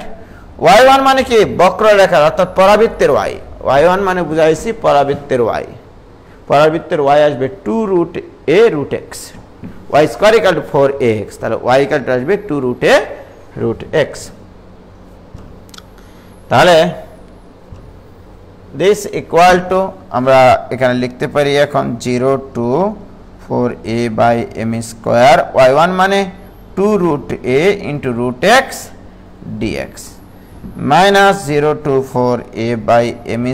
[SPEAKER 1] y1 মানে কি? বক্ররেখার অর্থাৎ পরাবৃত্তের y। y1 মানে বুঝাইছি পরাবৃত্তের y। পরাবৃত্তের y আসবে 2√a√x, y² = 4ax, তাহলে y আসবে 2√a√x। তাহলে দিস ইকুয়াল টু, আমরা এখানে লিখতে পারি এখন 0 to 4a/m², y1 মানে 2√a × √x dx, minus 0 to 4a/m²,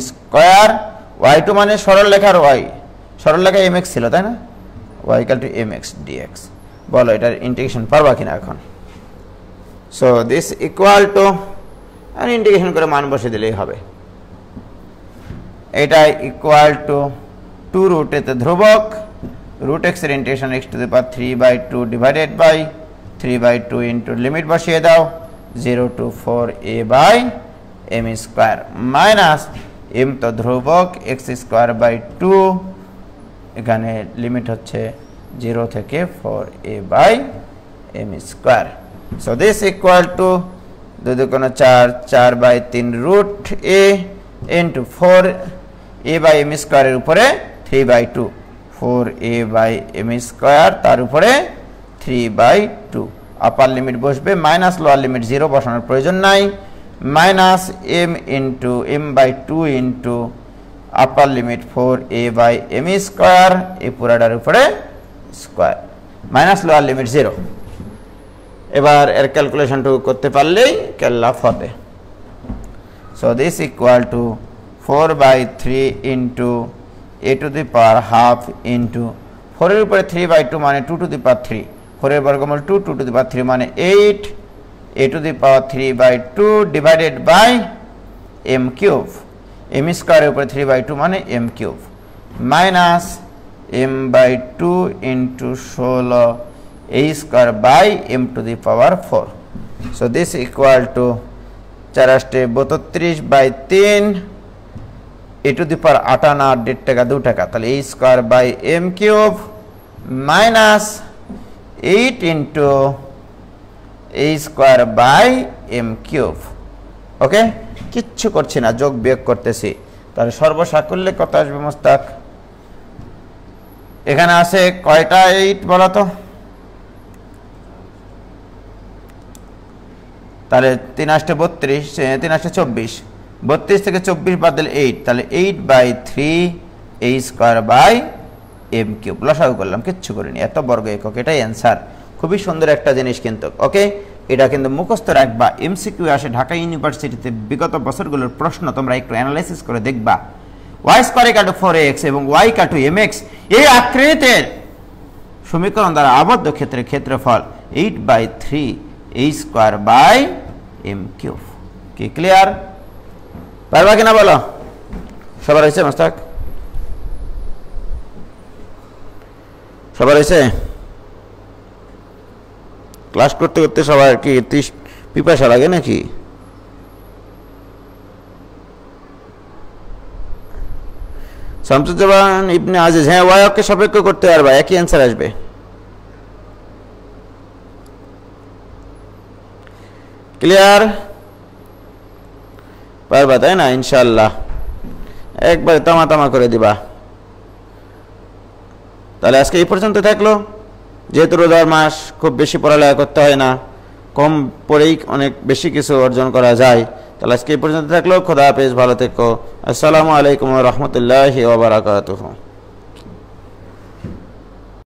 [SPEAKER 1] y2 মানে সরল রেখার y, সরল লেখায় mx ছিল তাই না, y equal to mx dx। বলো এটার ইন্টিগ্রেশন পারবা কিনা এখন। সো দিস ইকুয়াল টু, আর ইন্টিগ্রেশন করে মান বসে দিলেই হবে। এটা ইকুয়াল টু 2 রুট এতে ধ্রুবক রুট এক্স এর integration x to the power 3/2 divided by 3/2 into limit বসিয়ে দাও 0 to 4a by m square minus m তো ধ্রুবক x স্কোয়ার বাই 2, এখানে লিমিট হচ্ছে 0 থেকে 4a by m square. So this equal to 2 দুগুণ 4, 4/3 root a into 4a by m স্কোয়ারের উপরে 3/2, 4a বাই m স্কোয়ার তার উপরে 3/2। আপার লিমিট বসবে মাইনাস লোয়ার লিমিট 0 বসানোর প্রয়োজন নাই, minus m into m/2 into upper limit 4a by m square এই পুরাটার উপরে স্কোয়ার মাইনাস লোয়ার লিমিট 0। এবার এর ক্যালকুলেশনটুকু করতে পারলেই কেল্লা ফতে। So this equal two 4/3 into a to the power half into 4 এর উপরে 3/2 মানে 2 টু দি পাওয়ার 3, 4 এর বর্গমূল 2, 2 টু দি পাওয়ার 3 মানে 8, a to the power 3/2 divided by m cube, m স্কোয়ারের উপরে 3/2 মানে m cube minus m/2 into 16 a square by m to the power 4। So this equal to 4×8 = 3, a to the power 8 আনা 1.5 টাকা 2 টাকা, তাহলে a square by m cube minus 8 into a square by m cube. Okay, কিচ্ছু করছি না, যোগ বিয়োগ করতেছি। তাহলে সর্বসাকুল্যে কত আসবে মোস্তাক? এখানে আছে কয়টা 8 বলো তো? তাহলে 3×8 = 32, 3×8 = 24, 32 থেকে 24 বাদ দিলে 8, তাহলে 8/3 a square by m cube. লসাগু করলাম, কিচ্ছু করিনি, এত বর্গ একক, এটাই অ্যান্সার। খুবই সুন্দর একটা জিনিস কিন্তু। ওকে, এটা কিন্তু মুখস্থ রাখবা, এমসিকিউ আসে ঢাকা ইউনিভার্সিটিতে বিগত বছরগুলোর প্রশ্ন তোমরা একটু অ্যানালাইসিস করে দেখবা। y স্কয়ার = 4ax এবং y = mx এই আকৃতির সমীকরণ দ্বারা আবদ্ধ ক্ষেত্রের ক্ষেত্রফল 8/3 a square by m cube. কি ক্লিয়ার? পারবা কিনা বলো? সবার হয়েছে মোস্তাক? সবার হয়েছে? ক্লাস করতে করতে সবার কি পিপাসা লাগে নাকি? শামসুজ্জামান ইবনে আজিজ, হ্যাঁ ওয়াইকে সাপেক্ষ করতে পারবা, একই অ্যান্সার আসবে। ক্লিয়ার? পারবা তাই না? ইনশাআল্লাহ একবার তামা তামা করে দিবা। তাহলে আজকে এই পর্যন্ত থাকলো। যেহেতু রোজার মাস, খুব বেশি পড়ালেখা করতে হয় না, কম পড়েই অনেক বেশি কিছু অর্জন করা যায়। তাহলে আজকে এই পর্যন্ত থাকলো। খোদা হাফেজ, ভালো থেকো। আসসালামু আলাইকুম ওয়া রাহমাতুল্লাহি ওয়া বারাকাতুহু।